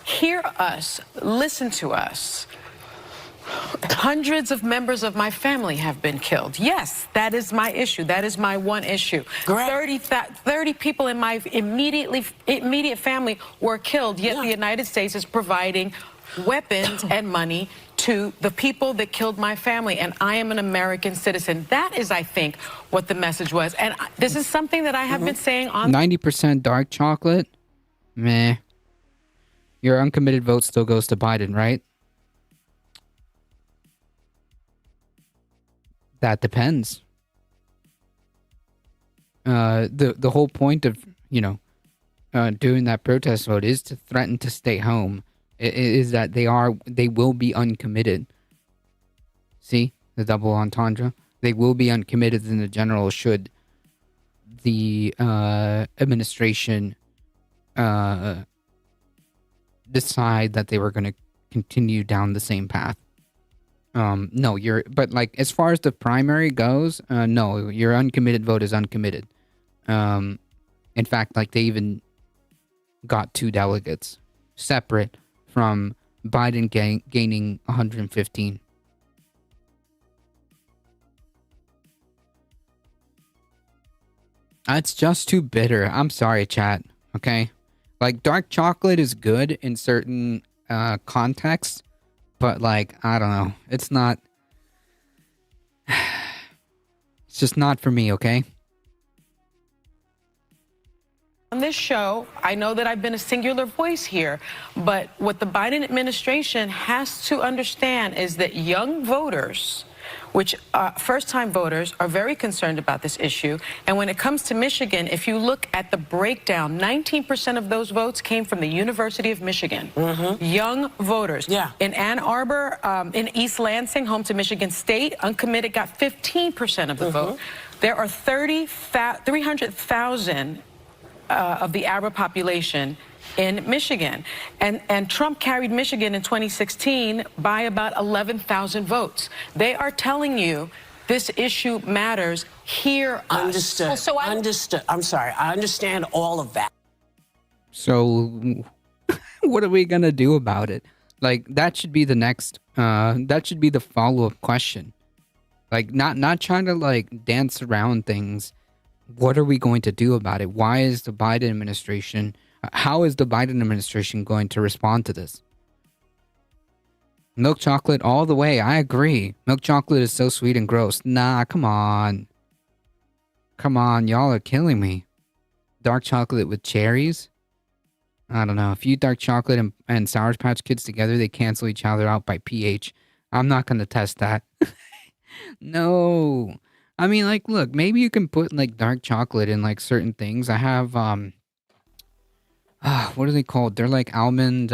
hear us, listen to us. Hundreds of members of my family have been killed. Yes, that is my issue. That is my one issue. 30 people in my immediate family were killed, yet the United States is providing weapons and money to the people that killed my family, and I am an American citizen. That is, I think, what the message was. And this is something that I have been saying on 90% dark chocolate? Meh. Your uncommitted vote still goes to Biden, right? That depends. The whole point of, doing that protest vote is to threaten to stay home. Is that they will be uncommitted. See the double entendre? They will be uncommitted in the general should the administration decide that they were going to continue down the same path. No, but like as far as the primary goes, no, your uncommitted vote is uncommitted. In fact, like they even got 2 delegates separate from Biden gaining 115. It's just too bitter. I'm sorry, chat. Okay? Like, dark chocolate is good in certain contexts, but, like, I don't know. It's not... It's just not for me, okay? On this show, I know that I've been a singular voice here, but what the Biden administration has to understand is that young voters, which first-time voters, are very concerned about this issue. And when it comes to Michigan, if you look at the breakdown, 19% of those votes came from the University of Michigan. Young voters. In Ann Arbor, in East Lansing, home to Michigan State, uncommitted got 15% of the vote. There are 300,000 of the Arab population in Michigan. And Trump carried Michigan in 2016 by about 11,000 votes. They are telling you this issue matters. Hear us. Understood. Understood. I'm sorry. I understand all of that. So what are we going to do about it? Like, that should be the next, that should be the follow-up question. Like, not trying to, like, dance around things. What are we going to do about it? Why is the Biden administration... How is the Biden administration going to respond to this? Milk chocolate all the way. I agree. Milk chocolate is so sweet and gross. Nah, come on. Come on, y'all are killing me. Dark chocolate with cherries? I don't know. If you eat dark chocolate and Sour Patch Kids together, they cancel each other out by pH. I'm not going to test that. No. I mean, like, look, maybe you can put, like, dark chocolate in, like, certain things. I have, what are they called? They're like almond,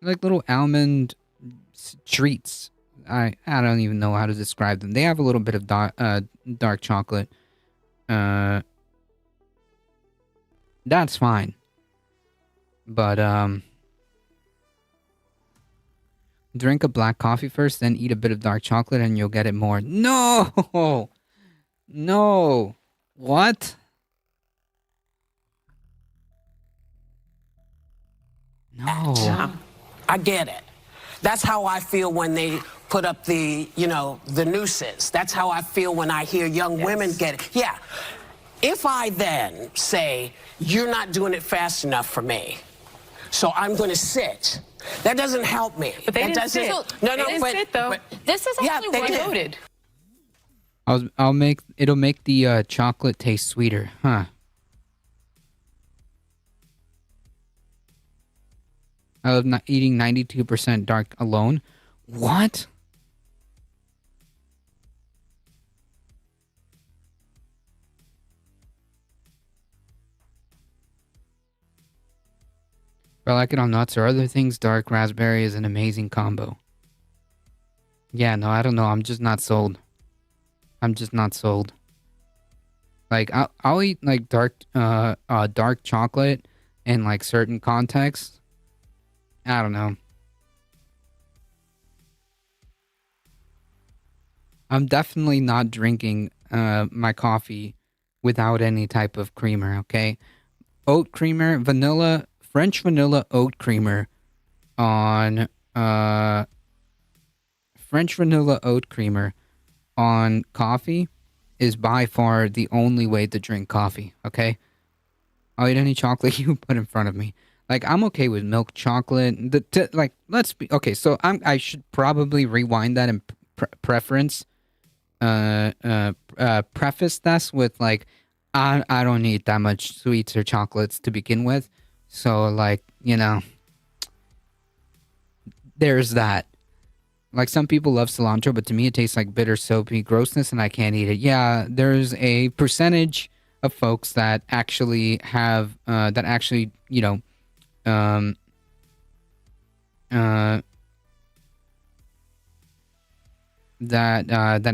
little almond treats. I don't even know how to describe them. They have a little bit of dark chocolate. That's fine. But drink a black coffee first, then eat a bit of dark chocolate, and you'll get it more. No, no, what? No. I get it. That's how I feel when they put up the nooses. That's how I feel when I hear young women get it. Yeah. If I then say, you're not doing it fast enough for me, so I'm going to sit, that doesn't help me. But they didn't sit. No, They didn't sit, though. This is actually they what did. Voted. It'll make the chocolate taste sweeter, huh? I love not eating 92% dark alone. What? If I like it on nuts or other things, dark raspberry is an amazing combo. Yeah, no, I don't know. I'm just not sold. I'm just not sold. Like, I'll eat like dark chocolate in like certain contexts. I don't know. I'm definitely not drinking my coffee without any type of creamer, okay? Oat creamer, vanilla, French vanilla oat creamer on French vanilla oat creamer on coffee is by far the only way to drink coffee, okay? I'll eat any chocolate you put in front of me. Like, I'm okay with milk chocolate. Let's be okay. So I should probably rewind that and preface this with like, I don't eat that much sweets or chocolates to begin with. So like, there's that. Like, some people love cilantro, but to me it tastes like bitter, soapy grossness, and I can't eat it. Yeah, there's a percentage of folks that actually have that actually that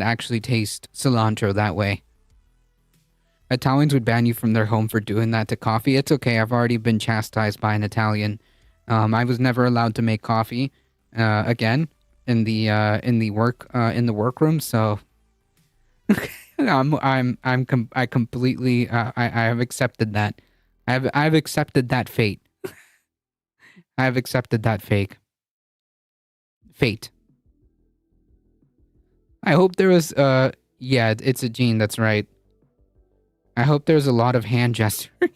actually taste cilantro that way. Italians would ban you from their home for doing that to coffee. It's okay. I've already been chastised by an Italian. I was never allowed to make coffee again in the workroom. So I completely I have accepted that. I've accepted that fate. I have accepted that fate. I hope there was yeah, it's a gene, that's right. I hope there's a lot of hand gesturing.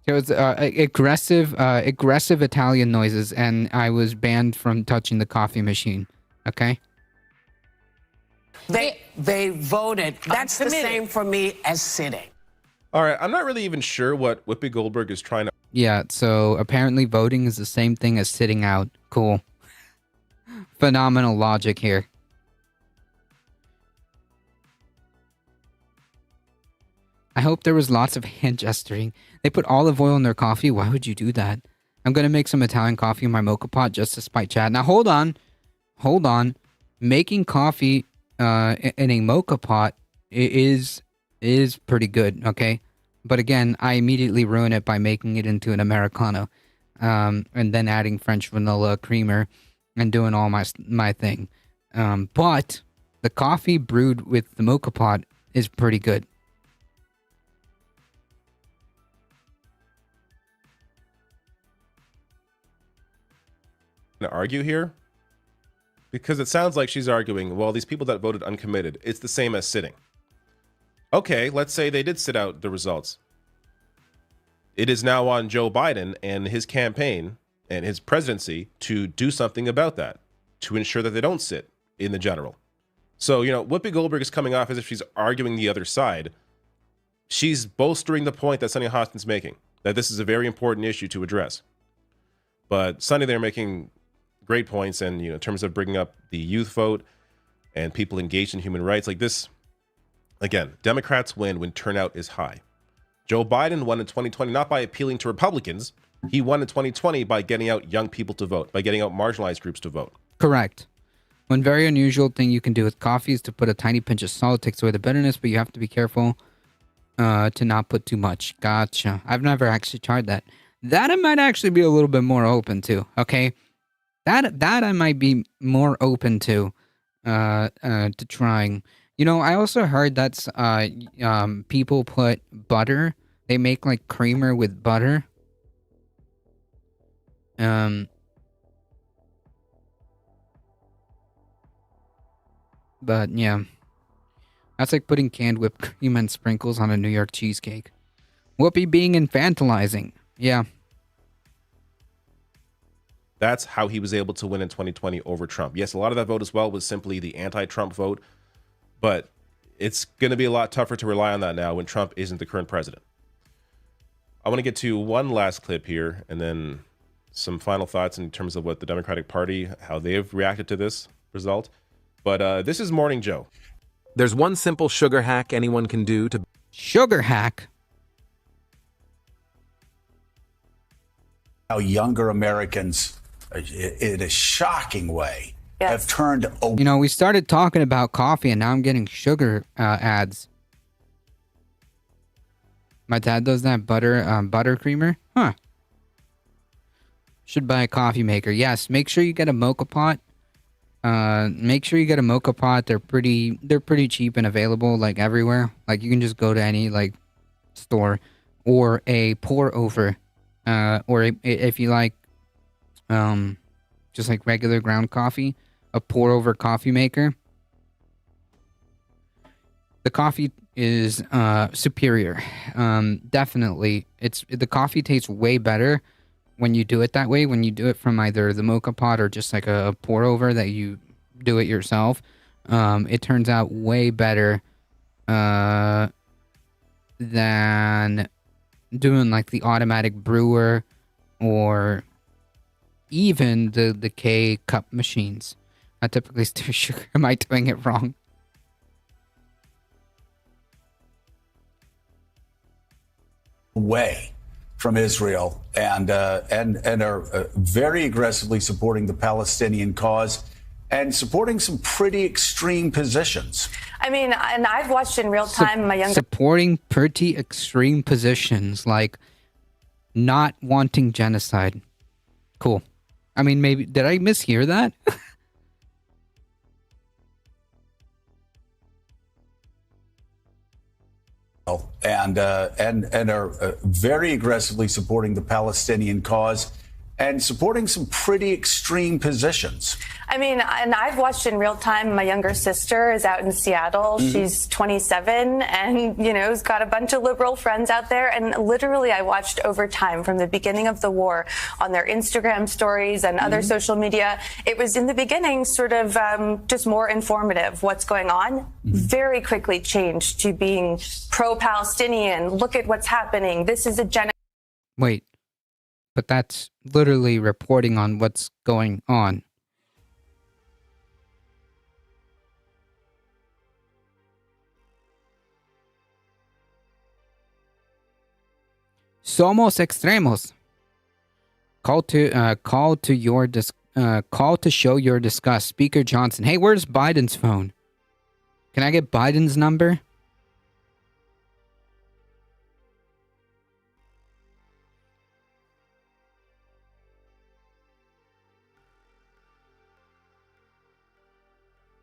There was aggressive Italian noises, and I was banned from touching the coffee machine. Okay? They voted. That's the same for me as sitting. All right, I'm not really even sure what Whoopi Goldberg is trying to... Yeah, so apparently voting is the same thing as sitting out. Cool. Phenomenal logic here. I hope there was lots of hand gesturing. They put olive oil in their coffee. Why would you do that? I'm going to make some Italian coffee in my mocha pot just to spite chat. Now, hold on. Making coffee in a mocha pot is pretty good, okay? But again, I immediately ruin it by making it into an Americano. And then adding French vanilla creamer and doing all my thing. But the coffee brewed with the mocha pot is pretty good. to argue here, because it sounds like she's arguing, well, these people that voted uncommitted, it's the same as sitting. Okay, let's say they did sit out the results. It is now on Joe Biden and his campaign and his presidency to do something about that, to ensure that they don't sit in the general. So, you know, Whoopi Goldberg is coming off as if she's arguing the other side. She's bolstering the point that Sunny Hostin's making, that this is a very important issue to address. But Sunny, they're making great points, and you know, in terms of bringing up the youth vote and people engaged in human rights, like this, again, Democrats win when turnout is high. Joe Biden won in 2020 not by appealing to Republicans, He won in 2020 by getting out young people to vote, by getting out marginalized groups to vote. Correct. One very unusual thing you can do with coffee is to put a tiny pinch of salt. It takes away the bitterness, but you have to be careful to not put too much. Gotcha. I've never actually tried that. That I might actually be a little bit more open to. Okay, that I might be more open to trying. You know, I also heard that's people put butter. They make like creamer with butter. But yeah, that's like putting canned whipped cream and sprinkles on a New York cheesecake. Whoopi being infantilizing. Yeah. That's how he was able to win in 2020 over Trump. Yes, a lot of that vote as well was simply the anti-Trump vote, but it's going to be a lot tougher to rely on that now when Trump isn't the current president. I want to get to one last clip here and then some final thoughts in terms of what the Democratic Party, how they've reacted to this result. But this is Morning Joe. There's one simple sugar hack anyone can do to... Sugar hack? How younger Americans, in a shocking way, have turned... You know, we started talking about coffee and now I'm getting sugar ads. My dad does that butter creamer. Huh. Should buy a coffee maker. Yes, make sure you get a mocha pot. Make sure you get a mocha pot. They're pretty cheap and available like everywhere. Like you can just go to any like store, or a pour over, or if you like, just like regular ground coffee, a pour over coffee maker. The coffee is superior. Definitely, the coffee tastes way better when you do it that way. When you do it from either the mocha pot or just like a pour over that you do it yourself, it turns out way better than doing like the automatic brewer or even the K cup machines. I typically stir sugar. Am I doing it wrong? Way from Israel and are very aggressively supporting the Palestinian cause and supporting some pretty extreme positions. I mean, and I've watched in real time my younger... Supporting pretty extreme positions, like not wanting genocide. Cool. I mean, maybe... Did I mishear that? And are very aggressively supporting the Palestinian cause and supporting some pretty extreme positions. I mean, and I've watched in real time. My younger sister is out in Seattle. Mm-hmm. She's 27 and, you know, has got a bunch of liberal friends out there. And literally, I watched over time from the beginning of the war on their Instagram stories and other social media. It was in the beginning sort of just more informative. What's going on? Very quickly changed to being pro-Palestinian. Look at what's happening. This is a genocide. Wait, but that's literally reporting on what's going on. Somos extremos. Call to show your disgust. Speaker Johnson. Hey, where's Biden's phone? Can I get Biden's number?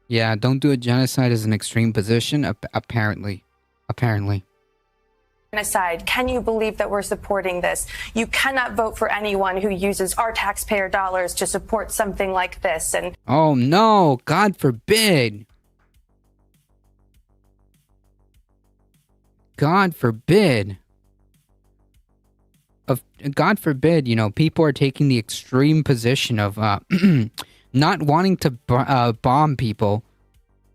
Yeah, don't do a genocide as an extreme position. Apparently. Genocide. Can you believe that we're supporting this? You cannot vote for anyone who uses our taxpayer dollars to support something like this. And oh no, God forbid. God forbid. God forbid, you know, people are taking the extreme position of not wanting to bomb people.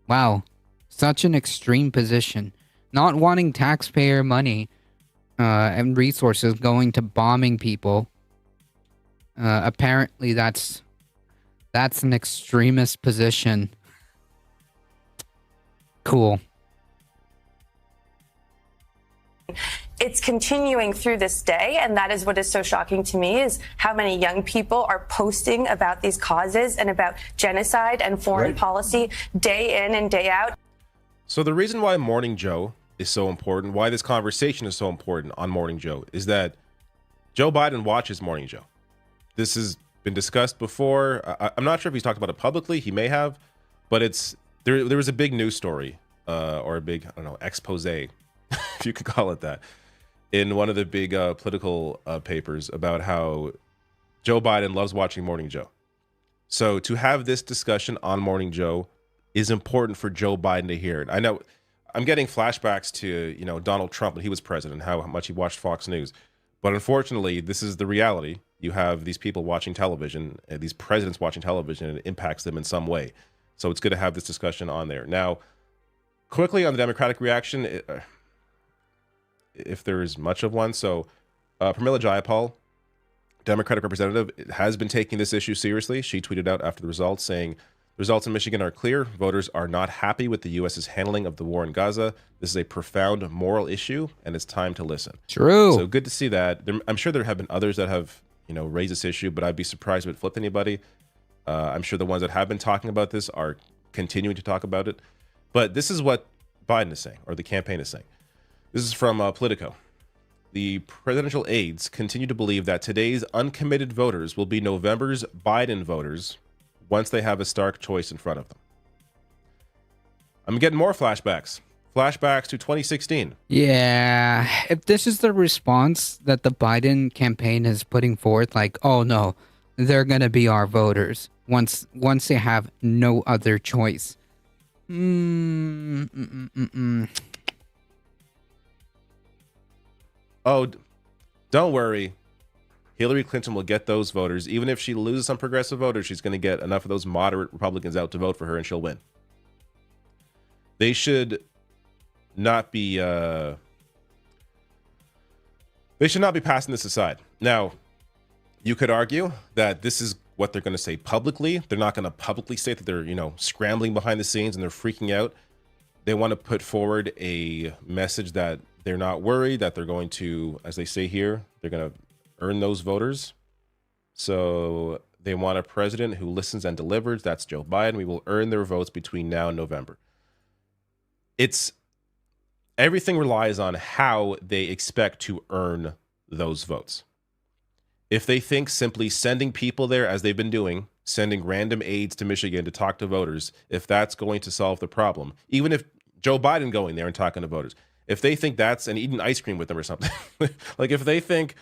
Wow, such an extreme position. Not wanting taxpayer money and resources going to bombing people. Apparently, that's an extremist position. Cool. it's continuing through this day. And that is what is so shocking to me, is how many young people are posting about these causes and about genocide and foreign policy day in and day out. So the reason why Morning Joe is so important, why this conversation is so important on Morning Joe, is that Joe Biden watches Morning Joe. This has been discussed before. I'm not sure if he's talked about it publicly. He may have, but there was a big news story or a big, I don't know, expose, if you could call it that, in one of the big political papers about how Joe Biden loves watching Morning Joe. So to have this discussion on Morning Joe is important for Joe Biden to hear. I know I'm getting flashbacks to, Donald Trump when he was president, how much he watched Fox News. But unfortunately, this is the reality. You have these people watching television, these presidents watching television, and it impacts them in some way. So it's good to have this discussion on there. Now, quickly on the Democratic reaction, if there is much of one. So Pramila Jayapal, Democratic representative, has been taking this issue seriously. She tweeted out after the results saying, "The results in Michigan are clear. Voters are not happy with the U.S.'s handling of the war in Gaza. This is a profound moral issue, and it's time to listen." True. So good to see that. I'm sure there have been others that have, raised this issue, but I'd be surprised if it flipped anybody. I'm sure the ones that have been talking about this are continuing to talk about it. But this is what Biden is saying, or the campaign is saying. This is from Politico. The presidential aides continue to believe that today's uncommitted voters will be November's Biden voters once they have a stark choice in front of them. I'm getting more flashbacks. Flashbacks to 2016. Yeah. If this is the response that the Biden campaign is putting forth, like, oh no, they're going to be our voters once they have no other choice. Oh, don't worry. Hillary Clinton will get those voters. Even if she loses some progressive voters, she's going to get enough of those moderate Republicans out to vote for her, and she'll win. They should not be passing this aside. Now, you could argue that this is what they're going to say publicly. They're not going to publicly say that they're, scrambling behind the scenes and they're freaking out. They want to put forward a message that they're not worried, that they're going to, as they say here, they're going to earn those voters. So they want a president who listens and delivers. That's Joe Biden. We will earn their votes between now and November. Everything relies on how they expect to earn those votes. If they think simply sending people there, as they've been doing, sending random aides to Michigan to talk to voters, if that's going to solve the problem, even if Joe Biden going there and talking to voters, if they think that's, and eating ice cream with them or something, like if they think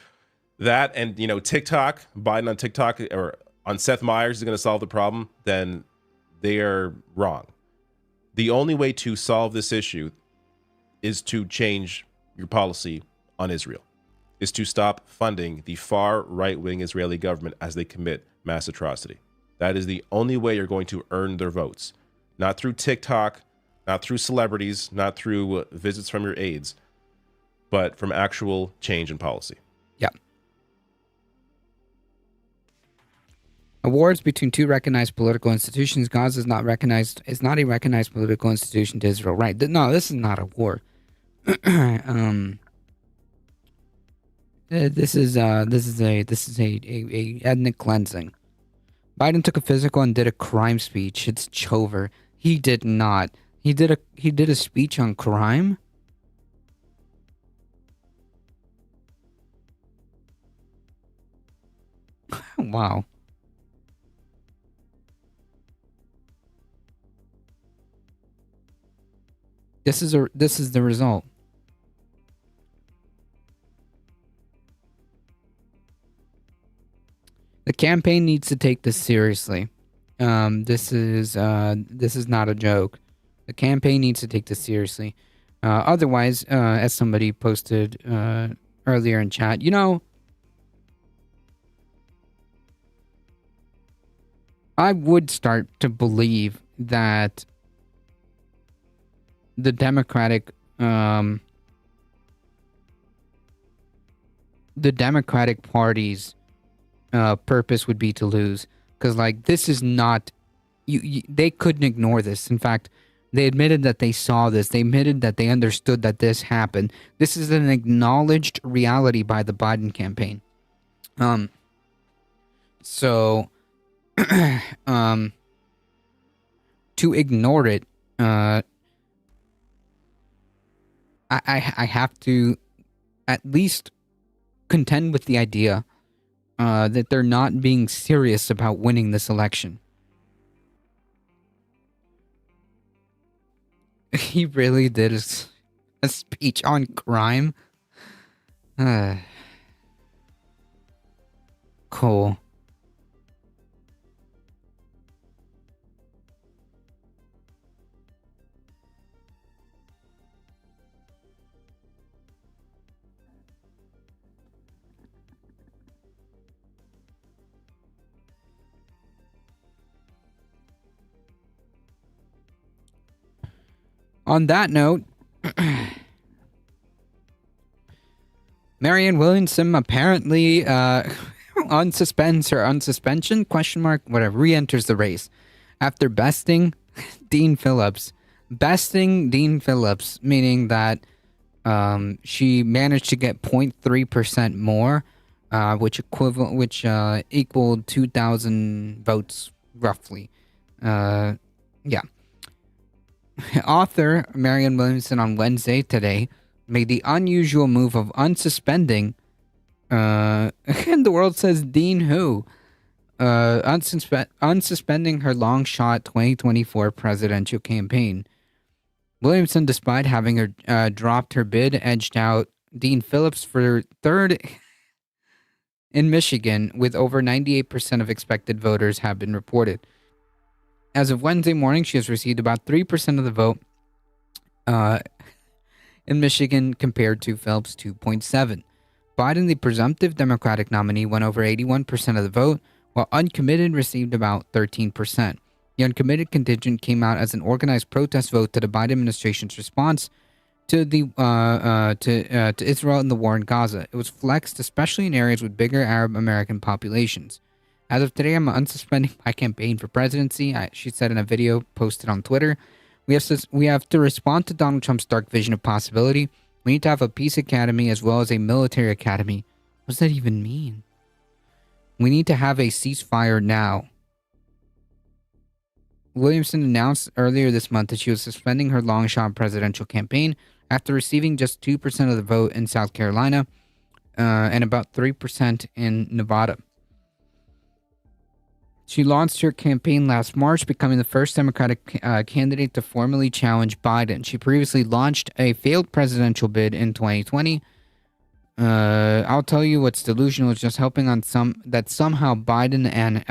that and, TikTok, Biden on TikTok or on Seth Meyers is going to solve the problem, then they are wrong. The only way to solve this issue is to change your policy on Israel, is to stop funding the far right-wing Israeli government as they commit mass atrocity. That is the only way you're going to earn their votes. Not through TikTok, not through celebrities, not through visits from your aides, but from actual change in policy. Yeah. Awards between two recognized political institutions. Gaza is not a recognized political institution to Israel. Right. No, this is not a war. This is a ethnic cleansing. Biden took a physical and did a crime speech. It's Chover. He did not. He did a speech on crime. Wow. This is the result. The campaign needs to take this seriously. This is not a joke. The campaign needs to take this seriously. Otherwise, as somebody posted earlier in chat, I would start to believe that the Democratic Party's purpose would be to lose, because this is not they couldn't ignore this. In fact, They admitted that they saw this. They admitted that they understood that this happened. This is an acknowledged reality by the Biden campaign. So, to ignore it, I have to at least contend with the idea that they're not being serious about winning this election. He really did a speech on crime. Cool. On that note, Marianne Williamson apparently unsuspension, whatever, re-enters the race after besting Dean Phillips. Besting Dean Phillips, meaning that she managed to get 0.3% more, which equaled 2,000 votes roughly. Yeah. Author Marianne Williamson on Wednesday today made the unusual move of unsuspending, and the world says Dean who? Unsuspending her long shot 2024 presidential campaign. Williamson, despite having her dropped her bid, edged out Dean Phillips for third in Michigan, with over 98% of expected voters have been reported. As of Wednesday morning, she has received about 3% of the vote in Michigan compared to Phillips' 2.7%. Biden, the presumptive Democratic nominee, won over 81% of the vote, while uncommitted received about 13%. The uncommitted contingent came out as an organized protest vote to the Biden administration's response to Israel and the war in Gaza. It was flexed, especially in areas with bigger Arab American populations. As of today, I'm unsuspending my campaign for presidency, she said in a video posted on Twitter. We have to respond to Donald Trump's dark vision of possibility. We need to have a peace academy as well as a military academy. What does that even mean? We need to have a ceasefire now. Williamson announced earlier this month that she was suspending her long-shot presidential campaign after receiving just 2% of the vote in South Carolina and about 3% in Nevada. She launched her campaign last March, becoming the first Democratic candidate to formally challenge Biden. She previously launched a failed presidential bid in 2020. I'll tell you what's delusional is just hoping on that somehow Biden and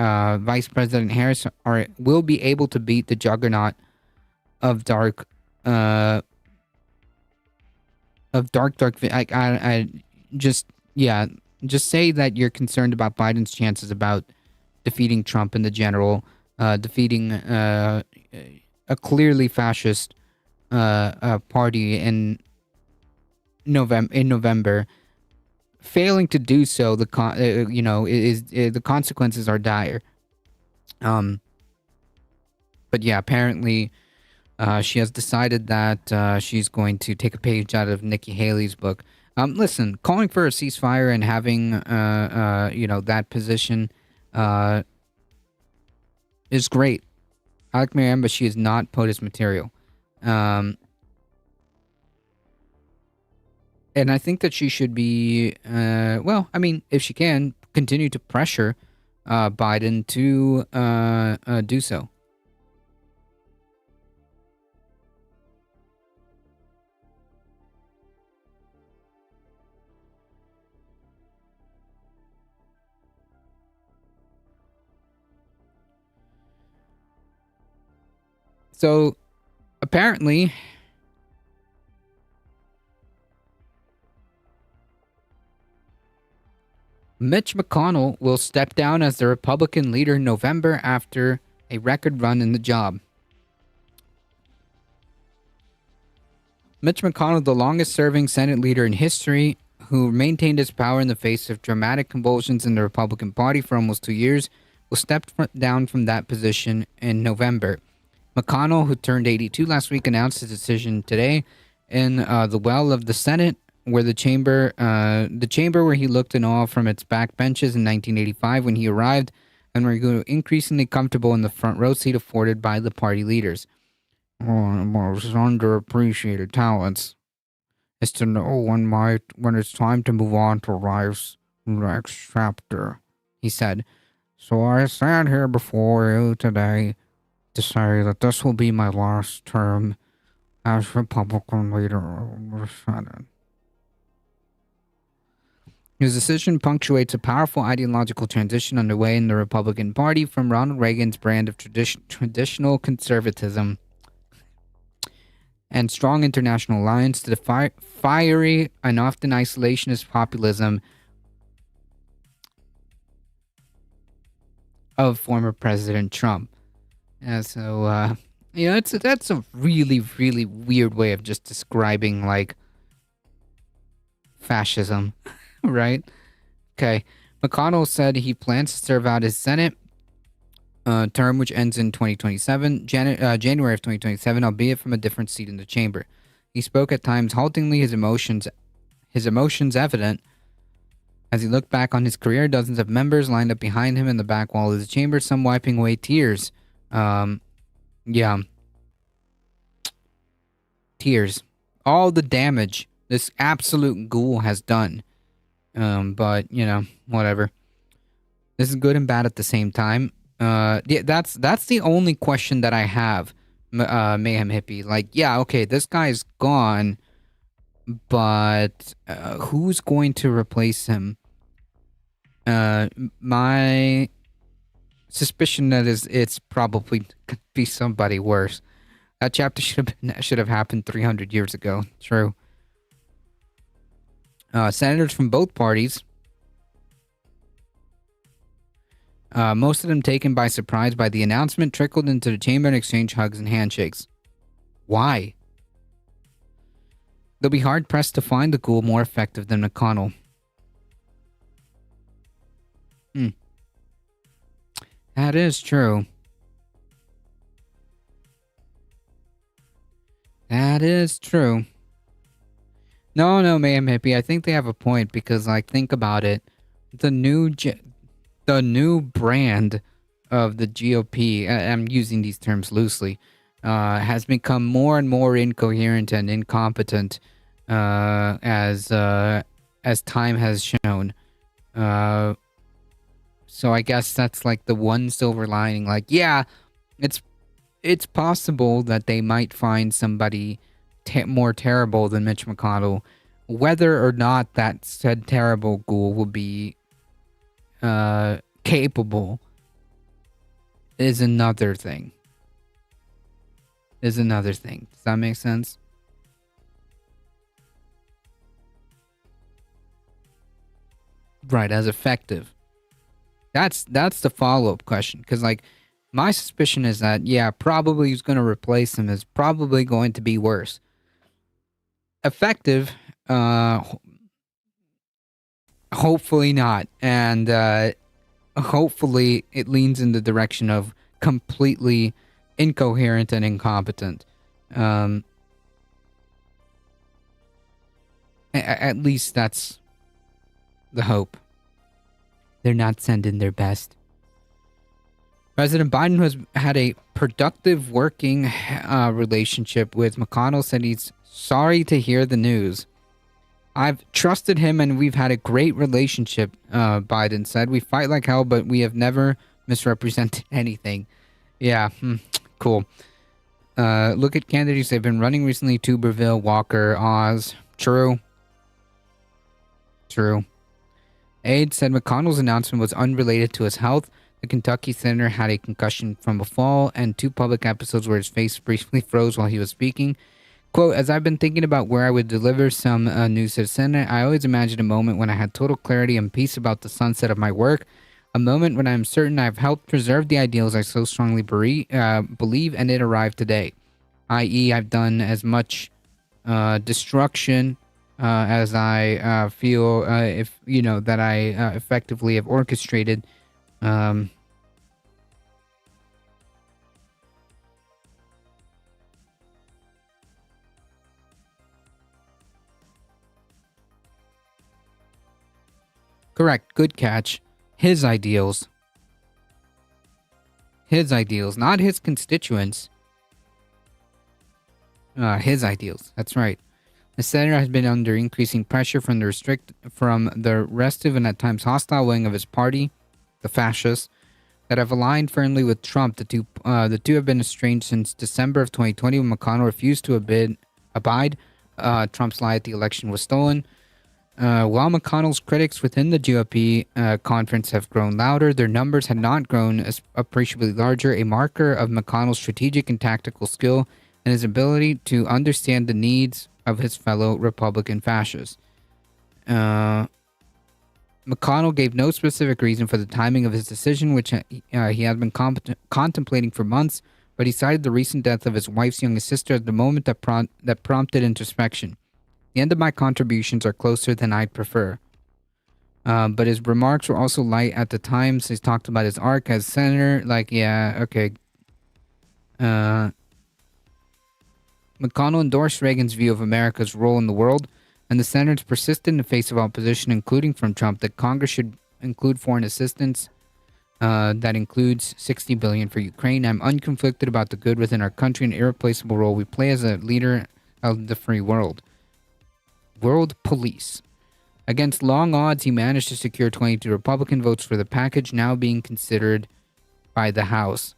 Vice President Harris will be able to beat the juggernaut of dark. Just say that you're concerned about Biden's chances about defeating Trump in the general, defeating a clearly fascist party in November. Failing to do so, the consequences are dire. But yeah, apparently, she has decided that she's going to take a page out of Nikki Haley's book. Listen, calling for a ceasefire and having that position is great. I like Marianne, but she is not POTUS material. And I think that she should be, if she can, continue to pressure Biden to do so. So, apparently, Mitch McConnell will step down as the Republican leader in November after a record run in the job. Mitch McConnell, the longest-serving Senate leader in history, who maintained his power in the face of dramatic convulsions in the Republican Party for almost 2 years, will step down from that position in November. McConnell, who turned 82 last week, announced his decision today in the well of the Senate, where the chamber where he looked in awe from its back benches in 1985 when he arrived, and where he grew increasingly comfortable in the front row seat afforded by the party leaders. One of his underappreciated talents is to know when it's time to move on to life's next chapter, he said. So I stand here before you today to say that this will be my last term as Republican leader of the Senate. His decision punctuates a powerful ideological transition underway in the Republican Party from Ronald Reagan's brand of traditional conservatism and strong international alliance to the fiery and often isolationist populism of former President Trump. That's a really, really weird way of just describing, like, fascism, right? Okay. McConnell said he plans to serve out his Senate term, which ends in 2027, January of 2027, albeit from a different seat in the chamber. He spoke at times haltingly, his emotions evident. As he looked back on his career, dozens of members lined up behind him in the back wall of the chamber, some wiping away tears. Tears. All the damage this absolute ghoul has done. But, whatever. This is good and bad at the same time. That's the only question that I have, Mayhem Hippie. Like, yeah, okay, this guy's gone, but who's going to replace him? My suspicion that it's probably could be somebody worse. That chapter should have happened 300 years ago. True. Senators from both parties, most of them taken by surprise by the announcement, trickled into the chamber and exchanged hugs and handshakes. Why? They'll be hard-pressed to find the ghoul more effective than McConnell. That is true. That is true. No, Mayhem Hippie, I think they have a point because, like, think about it. The new brand of the GOP, I'm using these terms loosely, has become more and more incoherent and incompetent as time has shown. So I guess that's like the one silver lining. Like, yeah, it's possible that they might find somebody more terrible than Mitch McConnell. Whether or not that said terrible ghoul will be capable is another thing. Does that make sense? Right, as effective. That's the follow-up question. Because, like, my suspicion is that, yeah, probably who's going to replace him is probably going to be worse. Effective, hopefully not. And hopefully it leans in the direction of completely incoherent and incompetent. At least that's the hope. They're not sending their best. President Biden, has had a productive working relationship with McConnell, said he's sorry to hear the news. I've trusted him and we've had a great relationship, Biden said. We fight like hell, but we have never misrepresented anything. Yeah, cool. Look at candidates they've been running recently: Tuberville, Walker, Oz. True. Aide said McConnell's announcement was unrelated to his health. The Kentucky senator had a concussion from a fall and 2 public episodes where his face briefly froze while he was speaking. Quote, as I've been thinking about where I would deliver some news to the Senate, I always imagined a moment when I had total clarity and peace about the sunset of my work. A moment when I am certain I have helped preserve the ideals I so strongly believe, and it arrived today. I.e., I've done as much destruction as I feel, that I effectively have orchestrated. Correct. Good catch. His ideals. His ideals, not his constituents. His ideals. That's right. The senator has been under increasing pressure from the restive and at times hostile wing of his party, the fascists, that have aligned firmly with Trump. The two have been estranged since December of 2020 when McConnell refused to abide Trump's lie that the election was stolen. While McConnell's critics within the GOP conference have grown louder, their numbers had not grown appreciably larger, a marker of McConnell's strategic and tactical skill and his ability to understand the needs of his fellow Republican fascists. McConnell gave no specific reason for the timing of his decision, which he had been contemplating for months, but he cited the recent death of his wife's youngest sister as the moment that prompted introspection. The end of my contributions are closer than I'd prefer. But his remarks were also light at the time, so he's talked about his arc as senator. Like, yeah, okay. McConnell endorsed Reagan's view of America's role in the world, and the senators persisted in the face of opposition, including from Trump, that Congress should include foreign assistance that includes $60 billion for Ukraine. I'm unconflicted about the good within our country and irreplaceable role we play as a leader of the free world. World police. Against long odds, he managed to secure 22 Republican votes for the package now being considered by the House.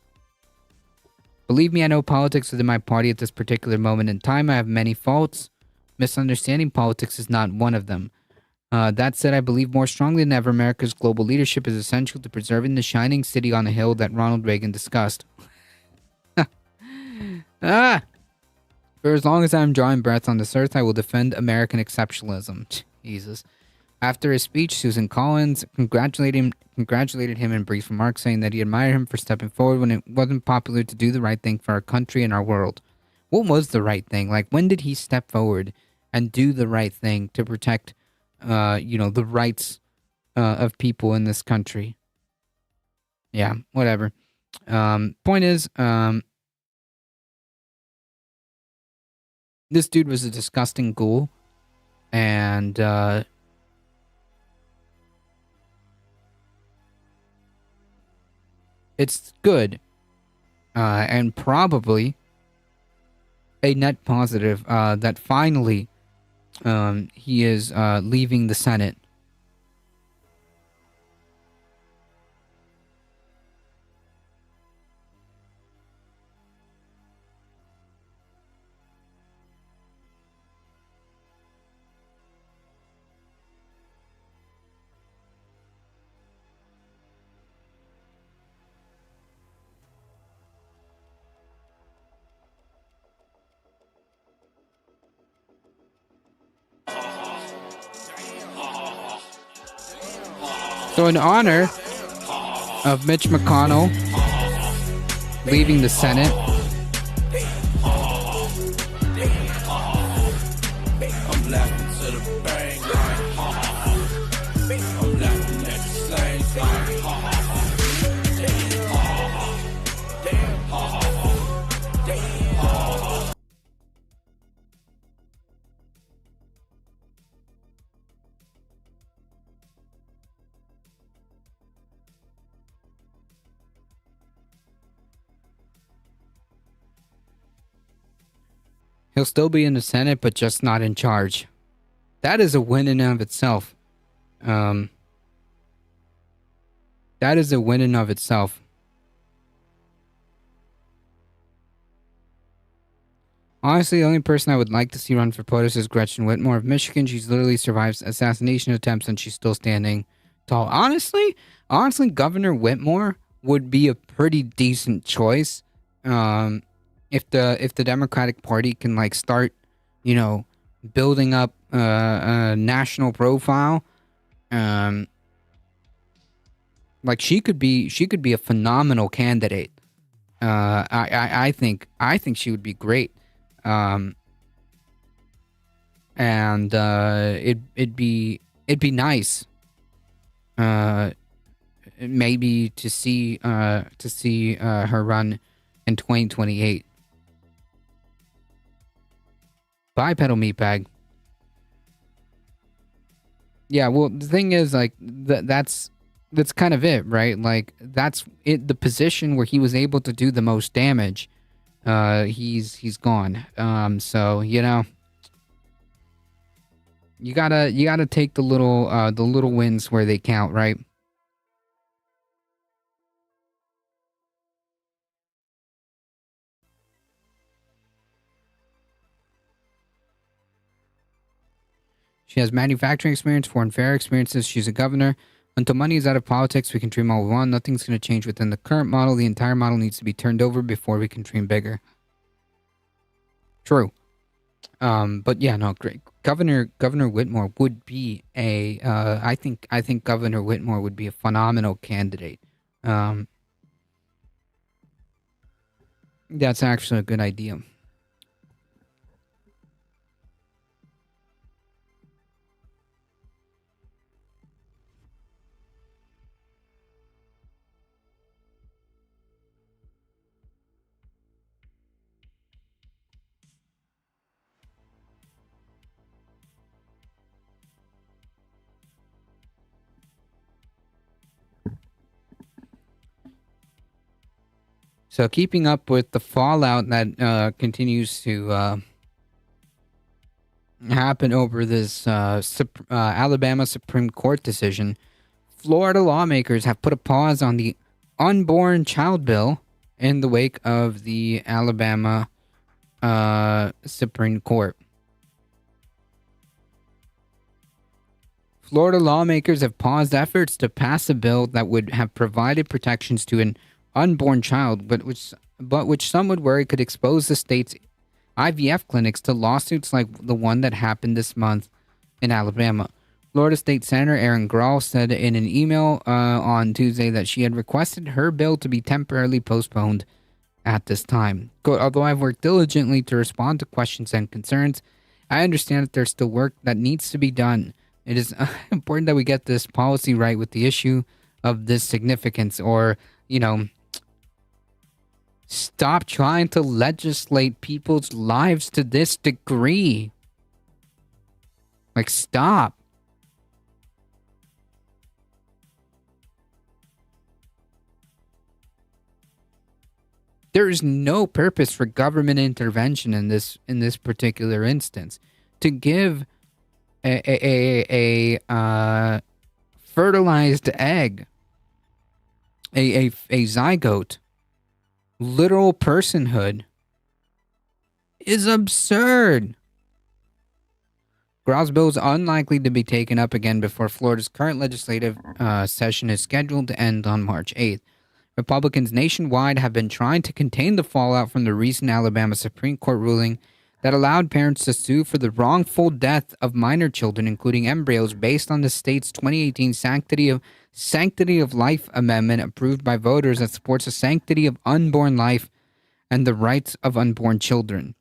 Believe me, I know politics within my party at this particular moment in time. I have many faults. Misunderstanding politics is not one of them. That said, I believe more strongly than ever America's global leadership is essential to preserving the shining city on a hill that Ronald Reagan discussed. For as long as I am drawing breath on this earth, I will defend American exceptionalism. Jesus. After his speech, Susan Collins congratulated him in brief remarks, saying that he admired him for stepping forward when it wasn't popular to do the right thing for our country and our world. What was the right thing? Like, when did he step forward and do the right thing to protect, the rights of people in this country? Yeah, whatever. Point is, this dude was a disgusting ghoul, and it's good, and probably a net positive that finally he is leaving the Senate. So in honor of Mitch McConnell leaving the Senate, he'll still be in the Senate, but just not in charge. That is a win in and of itself. That is a win in and of itself. Honestly, the only person I would like to see run for POTUS is Gretchen Whitmer of Michigan. She's literally survived assassination attempts and she's still standing tall. Honestly, Governor Whitmer would be a pretty decent choice. If the Democratic Party can like start, building up a national profile, like she could be a phenomenal candidate. I think she would be great. And it'd be nice, maybe to see her run in 2028. Bye, pedal meatbag. Yeah, well, the thing is, like, that's kind of it, right? Like, that's it. The position where he was able to do the most damage, he's gone. So you know, you gotta take the little wins where they count, right? She has manufacturing experience, foreign fair experiences. She's a governor. Until money is out of politics, we can dream all we want. Nothing's going to change within the current model. The entire model needs to be turned over before we can dream bigger. True. But yeah, no, great. Governor Whitmore would be I think Governor Whitmore would be a phenomenal candidate. That's actually a good idea. So keeping up with the fallout that continues to happen over this Alabama Supreme Court decision, Florida lawmakers have put a pause on the unborn child bill in the wake of the Alabama Supreme Court. Florida lawmakers have paused efforts to pass a bill that would have provided protections to an unborn child, but which some would worry could expose the state's IVF clinics to lawsuits like the one that happened this month in Alabama. Florida State Senator Erin Grall said in an email on Tuesday that she had requested her bill to be temporarily postponed at this time. Quote, although I've worked diligently to respond to questions and concerns, I understand that there's still work that needs to be done. It is important that we get this policy right with the issue of this significance, or, you know, stop trying to legislate people's lives to this degree. Like, stop. There is no purpose for government intervention in this particular instance. To give a fertilized egg, a zygote, literal personhood is absurd. Grall's bill is unlikely to be taken up again before Florida's current legislative session is scheduled to end on March 8th. Republicans nationwide have been trying to contain the fallout from the recent Alabama Supreme Court ruling that allowed parents to sue for the wrongful death of minor children, including embryos, based on the state's 2018 Sanctity of Life Amendment approved by voters that supports the sanctity of unborn life and the rights of unborn children.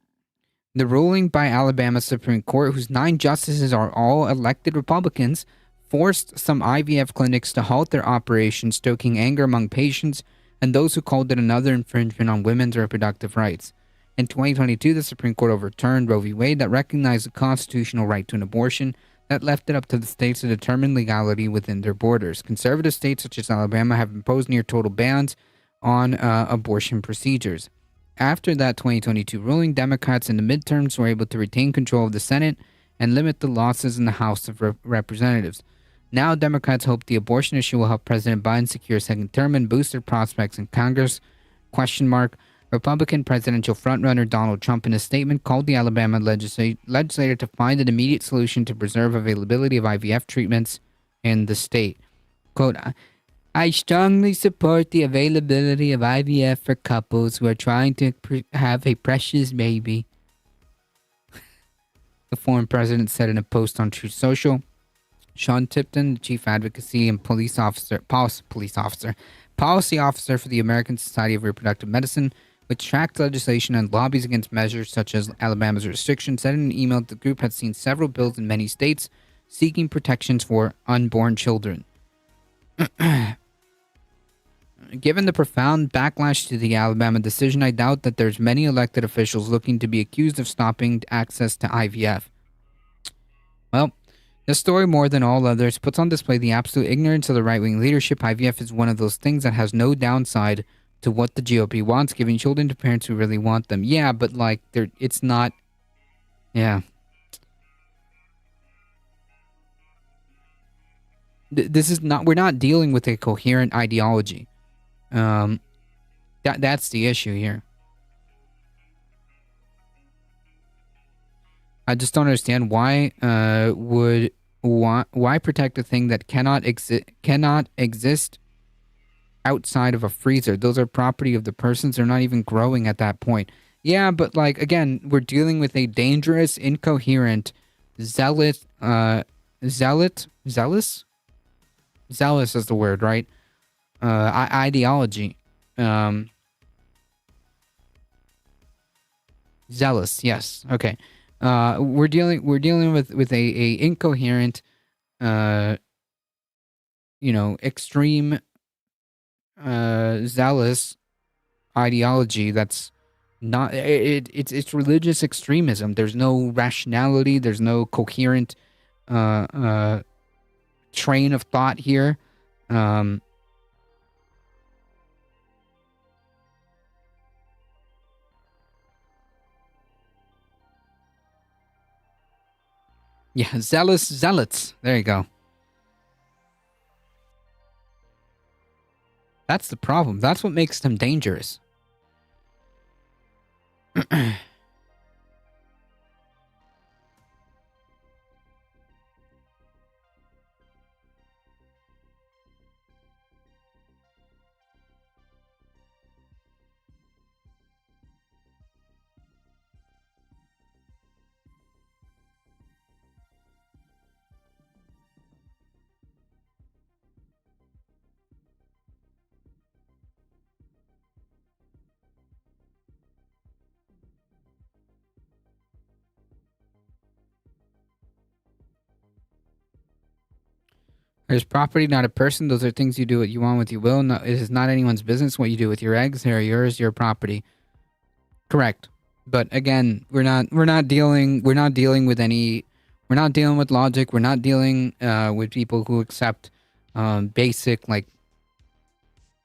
The ruling by Alabama Supreme Court, whose 9 justices are all elected Republicans, forced some IVF clinics to halt their operations, stoking anger among patients and those who called it another infringement on women's reproductive rights. In 2022, the Supreme Court overturned Roe v. Wade that recognized the constitutional right to an abortion that left it up to the states to determine legality within their borders. Conservative states such as Alabama have imposed near total bans on abortion procedures. After that 2022 ruling, Democrats in the midterms were able to retain control of the Senate and limit the losses in the House of Representatives. Now, Democrats hope the abortion issue will help President Biden secure a second term and boost their prospects in Congress? Republican presidential frontrunner Donald Trump, in a statement, called the Alabama legislator to find an immediate solution to preserve availability of IVF treatments in the state. Quote, I strongly support the availability of IVF for couples who are trying to have a precious baby, the former president said in a post on Truth Social. Sean Tipton, the chief advocacy and policy officer for the American Society of Reproductive Medicine, which tracks legislation and lobbies against measures such as Alabama's restrictions, said in an email that the group had seen several bills in many states seeking protections for unborn children. Given the profound backlash to the Alabama decision, I doubt that there's many elected officials looking to be accused of stopping access to IVF. Well, This story, more than all others, puts on display the absolute ignorance of the right-wing leadership. IVF is one of those things that has no downside to what the GOP wants, giving children to parents who really want them. Yeah, but like, it's not... Yeah. This is not... We're not dealing with a coherent ideology. That's the issue here. I just don't understand why why protect a thing that cannot exist outside of a freezer. Those are property of the persons. They're not even growing at that point. Yeah, but like, again, we're dealing with a dangerous, incoherent, zealous is the word, right? Ideology. Zealous, yes. Okay. We're dealing with a incoherent, extreme, zealous ideology that's not it's religious extremism. There's no rationality. There's no coherent train of thought here. Yeah, zealots. There you go. That's the problem. That's what makes them dangerous. There's property, not a person. Those are things you do what you want with your will. No, it is not anyone's business what you do with your eggs. They're yours, your property. Correct. But again, we're not dealing with logic. We're not dealing with people who accept basic, like,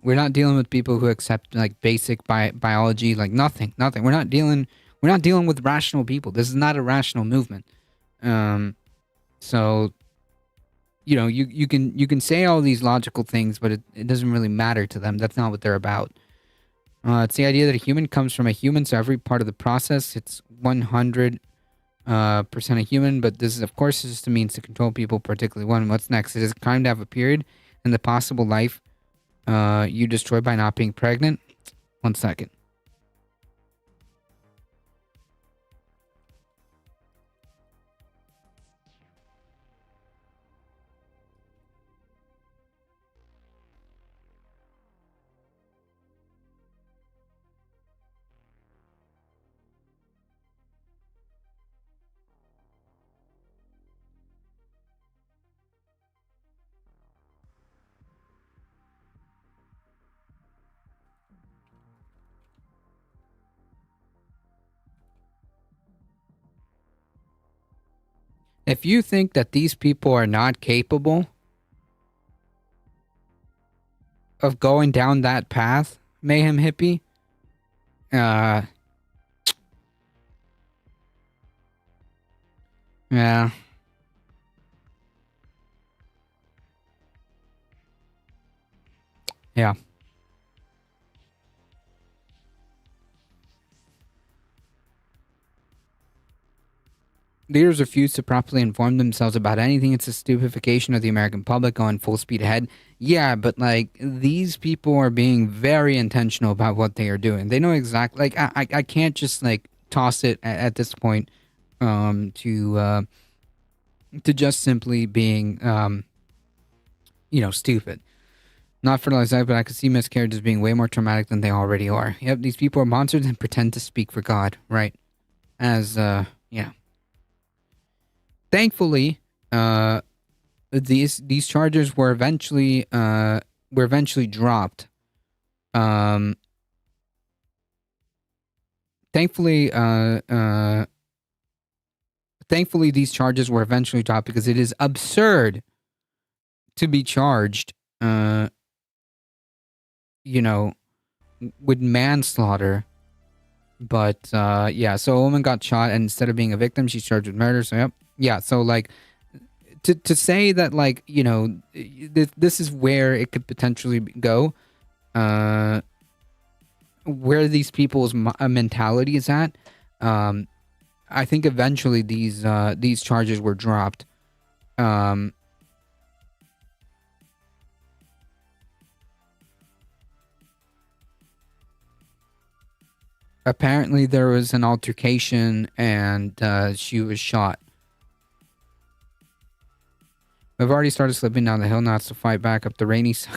we're not dealing with people who accept like basic biology, like nothing. We're not dealing with rational people. This is not a rational movement. So you can say all these logical things, but it doesn't really matter to them. That's not what they're about. It's the idea that a human comes from a human, so every part of the process, it's 100% a human, but this is, of course, just a means to control people, particularly one. What's next? It is a crime to have a period and the possible life you destroy by not being pregnant. 1 second. If you think that these people are not capable of going down that path, Mayhem Hippie, yeah. Yeah. Leaders refuse to properly inform themselves about anything. It's a stupefaction of the American public going full speed ahead. Yeah, but like, these people are being very intentional about what they are doing. They know exactly, like, I can't just like toss it at this point to just simply being stupid. Not fertilized, but I could see miscarriages being way more traumatic than they already are. Yep, these people are monsters and pretend to speak for God, right? As yeah. Thankfully, these charges were eventually dropped. Thankfully, these charges were eventually dropped because it is absurd to be charged, with manslaughter. But yeah, so a woman got shot, and instead of being a victim, she's charged with murder. So yep, yeah. So like, to say that like this is where it could potentially go, where these people's mentality is at. I think eventually these charges were dropped. Apparently there was an altercation and she was shot. We've already started slipping down the hill. Now it's to fight back up the rain-soaked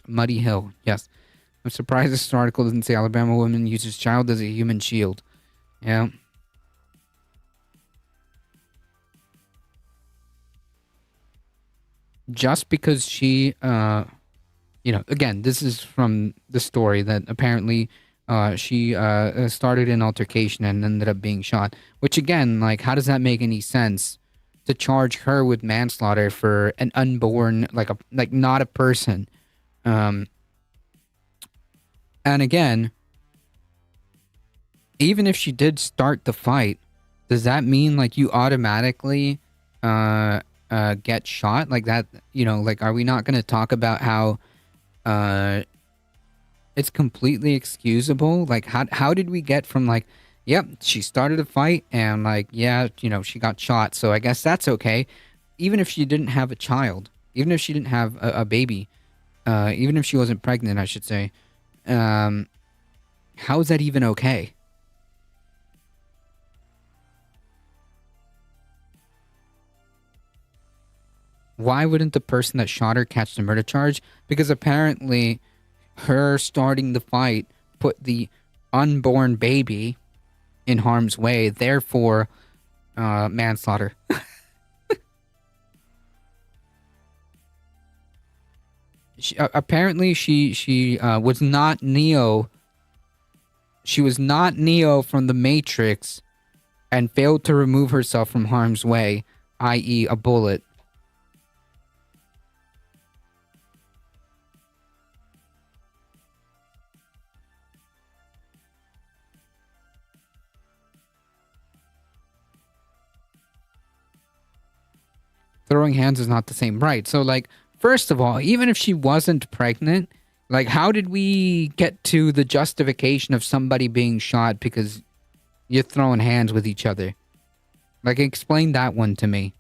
muddy hill. Yes. I'm surprised this article doesn't say Alabama woman uses child as a human shield. Yeah. Just because she, again, this is from the story that apparently she started an altercation and ended up being shot. Which again, like, how does that make any sense to charge her with manslaughter for an unborn, like not a person? And again, even if she did start the fight, does that mean like you automatically get shot like that? Like, are we not going to talk about how it's completely excusable? Like, how did we get from like, yep, she started a fight and like, yeah, she got shot, so I guess that's okay, even if she didn't have a child, even if she didn't have a baby, even if she wasn't pregnant, I should say. How is that even okay? Why wouldn't the person that shot her catch the murder charge? Because apparently her starting the fight put the unborn baby in harm's way, therefore manslaughter. Apparently she was not Neo. She was not Neo from the Matrix and failed to remove herself from harm's way, i.e. a bullet. Throwing hands is not the same, right? So, like, first of all, even if she wasn't pregnant, like, how did we get to the justification of somebody being shot because you're throwing hands with each other? Like, explain that one to me.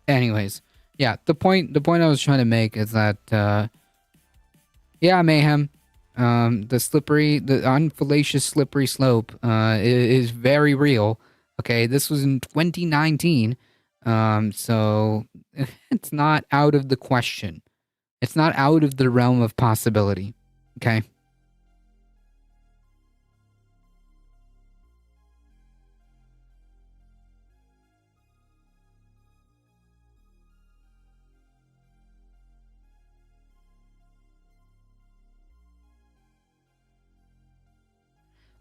Anyways, yeah, the point I was trying to make is that, yeah, Mayhem. The unfallacious slippery slope is very real. Okay, this was in 2019, so it's not out of the question. It's not out of the realm of possibility. Okay.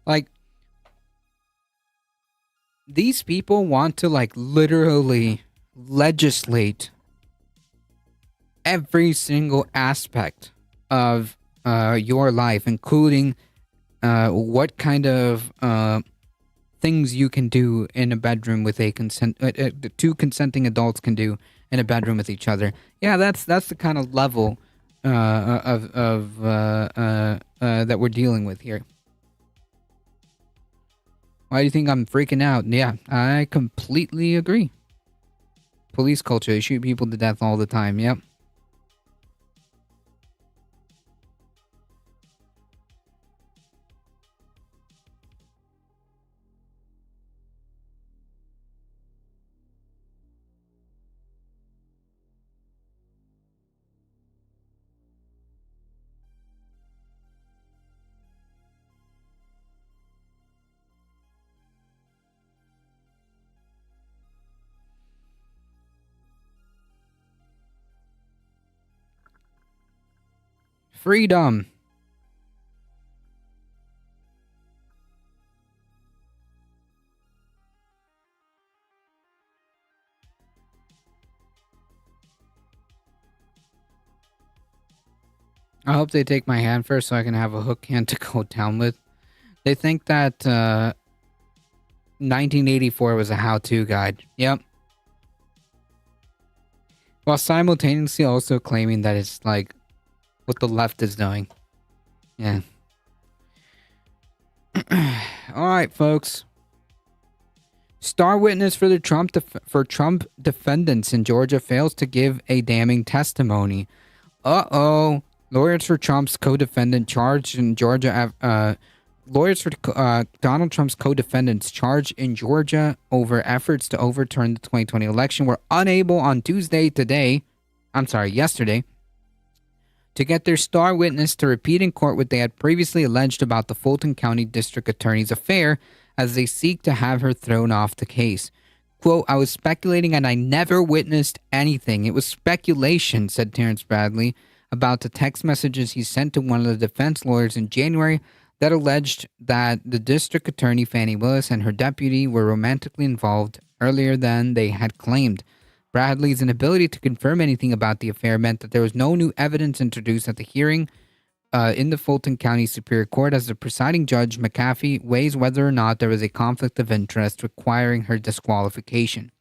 Like, these people want to, like, literally legislate every single aspect of your life, including what kind of things you can do in a bedroom with two consenting adults can do in a bedroom with each other. Yeah, that's the kind of level that we're dealing with here. Why do you think I'm freaking out? Yeah, I completely agree. Police culture, they shoot people to death all the time, yep. Freedom. I hope they take my hand first so I can have a hook hand to go down with. They think that 1984 was a how-to guide. Yep. While simultaneously also claiming that it's like what the left is doing. Yeah. All right, folks. Star witness for the Trump defendants in Georgia fails to give a damning testimony. Uh-oh. Lawyers for Trump's co-defendant charged in Georgia. Lawyers for Donald Trump's co-defendants charged in Georgia over efforts to overturn the 2020 election were unable on yesterday, to get their star witness to repeat in court what they had previously alleged about the Fulton County District Attorney's affair as they seek to have her thrown off the case. Quote, I was speculating and I never witnessed anything. It was speculation, said Terrence Bradley, about the text messages he sent to one of the defense lawyers in January that alleged that the district attorney Fannie Willis and her deputy were romantically involved earlier than they had claimed. Bradley's inability to confirm anything about the affair meant that there was no new evidence introduced at the hearing in the Fulton County Superior Court as the presiding judge, McAfee, weighs whether or not there was a conflict of interest requiring her disqualification.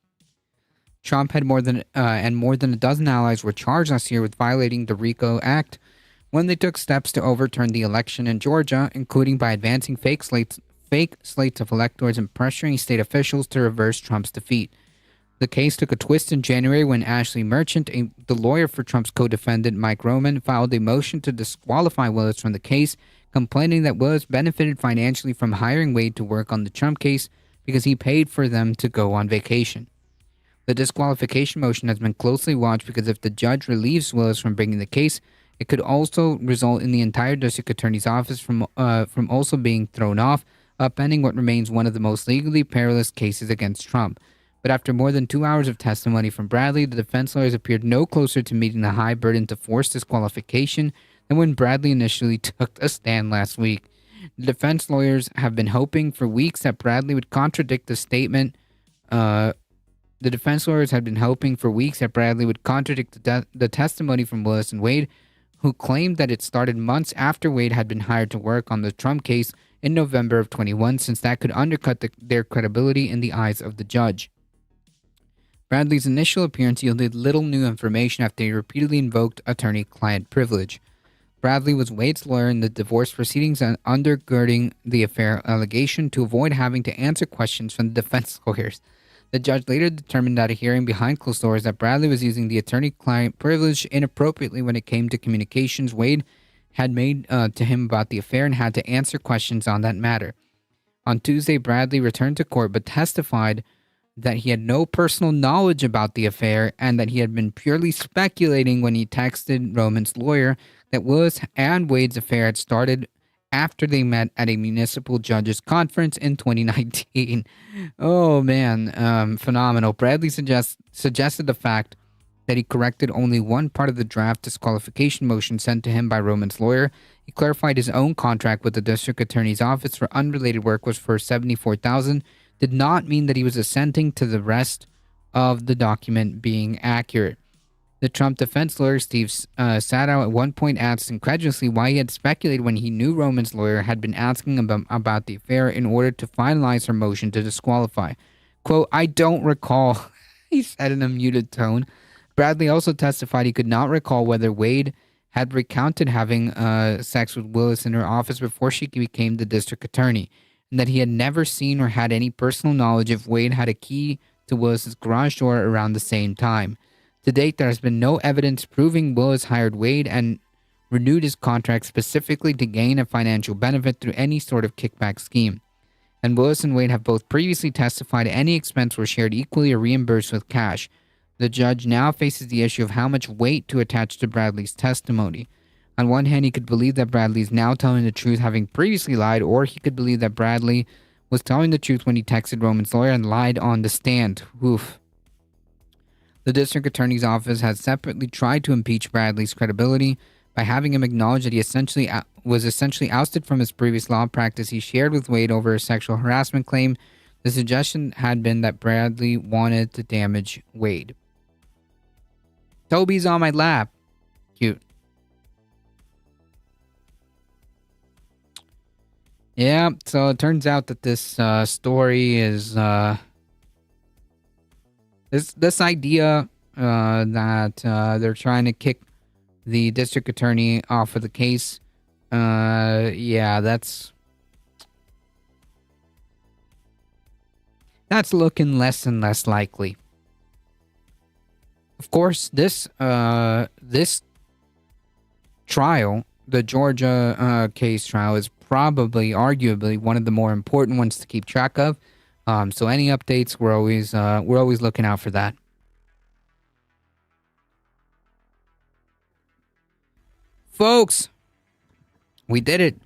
Trump had more than a dozen allies were charged last year with violating the RICO Act when they took steps to overturn the election in Georgia, including by advancing fake slates of electors and pressuring state officials to reverse Trump's defeat. The case took a twist in January when Ashley Merchant, the lawyer for Trump's co-defendant Mike Roman, filed a motion to disqualify Willis from the case, complaining that Willis benefited financially from hiring Wade to work on the Trump case because he paid for them to go on vacation. The disqualification motion has been closely watched because if the judge relieves Willis from bringing the case, it could also result in the entire district attorney's office from also being thrown off, upending what remains one of the most legally perilous cases against Trump. But after more than 2 hours of testimony from Bradley, the defense lawyers appeared no closer to meeting the high burden to force disqualification than when Bradley initially took a stand last week. The defense lawyers have been hoping for weeks that Bradley would contradict the statement. The defense lawyers had been hoping for weeks that Bradley would contradict the testimony from Willis and Wade, who claimed that it started months after Wade had been hired to work on the Trump case in November of 21, since that could undercut their credibility in the eyes of the judge. Bradley's initial appearance yielded little new information after he repeatedly invoked attorney-client privilege. Bradley was Wade's lawyer in the divorce proceedings and undergirding the affair allegation to avoid having to answer questions from the defense lawyers. The judge later determined at a hearing behind closed doors that Bradley was using the attorney-client privilege inappropriately when it came to communications Wade had made to him about the affair and had to answer questions on that matter. On Tuesday, Bradley returned to court but testified that he had no personal knowledge about the affair and that he had been purely speculating when he texted Roman's lawyer that Willis and Wade's affair had started after they met at a municipal judges conference in 2019. Oh man, phenomenal. Bradley suggested the fact that he corrected only one part of the draft disqualification motion sent to him by Roman's lawyer. He clarified his own contract with the district attorney's office for unrelated work was for $74,000. Did not mean that he was assenting to the rest of the document being accurate. The Trump defense lawyer, Steve Sadow, at one point asked incredulously why he had speculated when he knew Roman's lawyer had been asking about the affair in order to finalize her motion to disqualify. Quote, I don't recall, he said in a muted tone. Bradley also testified he could not recall whether Wade had recounted having sex with Willis in her office before she became the district attorney, and that he had never seen or had any personal knowledge if Wade had a key to Willis's garage door around the same time. To date, there has been no evidence proving Willis hired Wade and renewed his contract specifically to gain a financial benefit through any sort of kickback scheme. And Willis and Wade have both previously testified any expense were shared equally or reimbursed with cash. The judge now faces the issue of how much weight to attach to Bradley's testimony. On one hand, he could believe that Bradley is now telling the truth, having previously lied, or he could believe that Bradley was telling the truth when he texted Roman's lawyer and lied on the stand. Oof. The district attorney's office has separately tried to impeach Bradley's credibility by having him acknowledge that he was essentially ousted from his previous law practice he shared with Wade over a sexual harassment claim. The suggestion had been that Bradley wanted to damage Wade. Toby's on my lap. Cute. Yeah, so it turns out that this story is this idea that they're trying to kick the district attorney off of the case. Yeah, that's looking less and less likely. Of course, this trial, the Georgia case trial, is probably, arguably, one of the more important ones to keep track of. So any updates, we're always looking out for that. Folks, we did it.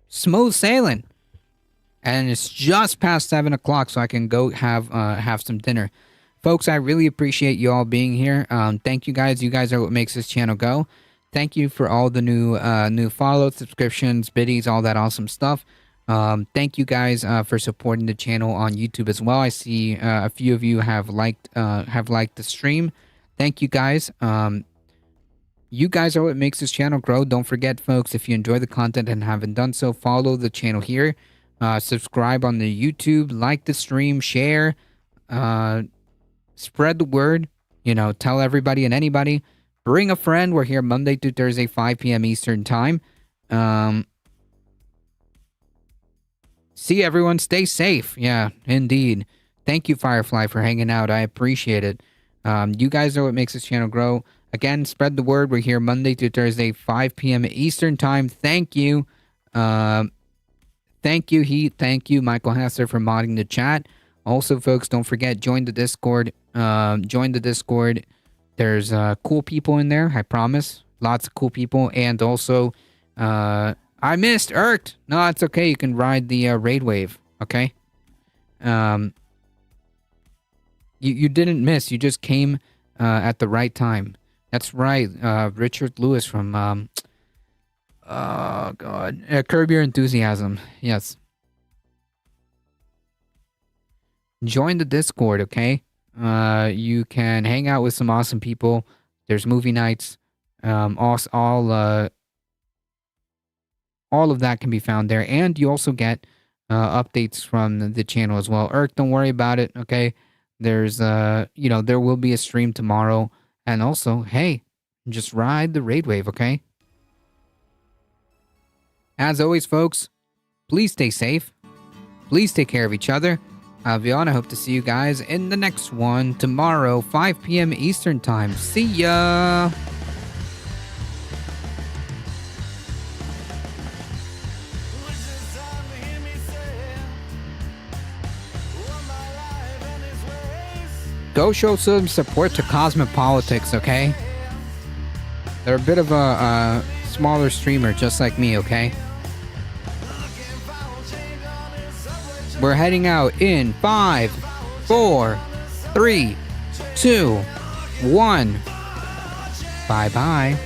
Smooth sailing. And it's just past 7 o'clock, so I can go have some dinner. Folks, I really appreciate you all being here. Thank you guys. You guys are what makes this channel go. Thank you for all the new follows, subscriptions, biddies, all that awesome stuff. Thank you guys for supporting the channel on YouTube as well. I see a few of you have liked the stream. Thank you guys. You guys are what makes this channel grow. Don't forget, folks, if you enjoy the content and haven't done so, follow the channel here. Subscribe on the YouTube, like the stream, share, spread the word, tell everybody and anybody. Bring a friend. We're here Monday through Thursday, 5 p.m. Eastern time. See everyone. Stay safe. Yeah, indeed. Thank you, Firefly, for hanging out. I appreciate it. You guys are what makes this channel grow. Again, spread the word. We're here Monday through Thursday, 5 p.m. Eastern time. Thank you. Thank you, Heat. Thank you, Michael Hasser, for modding the chat. Also, folks, don't forget, join the Discord. Join the Discord. There's cool people in there, I promise. Lots of cool people. And also, I missed Irked. No, it's okay. You can ride the raid wave, okay? You didn't miss. You just came at the right time. That's right. Richard Lewis from, oh, God. Curb Your Enthusiasm. Yes. Join the Discord, okay? You can hang out with some awesome people. There's movie nights. All of that can be found there. And you also get updates from the channel as well. Irk, don't worry about it, okay? There's, there will be a stream tomorrow. And also, hey, just ride the raid wave, okay? As always, folks, please stay safe. Please take care of each other. Avion, I hope to see you guys in the next one tomorrow, 5 p.m. Eastern time. See ya! Go show some support to Cosmopolitics, okay? They're a bit of a smaller streamer, just like me, okay? We're heading out in 5, 4, 3, 2, 1. Bye-bye.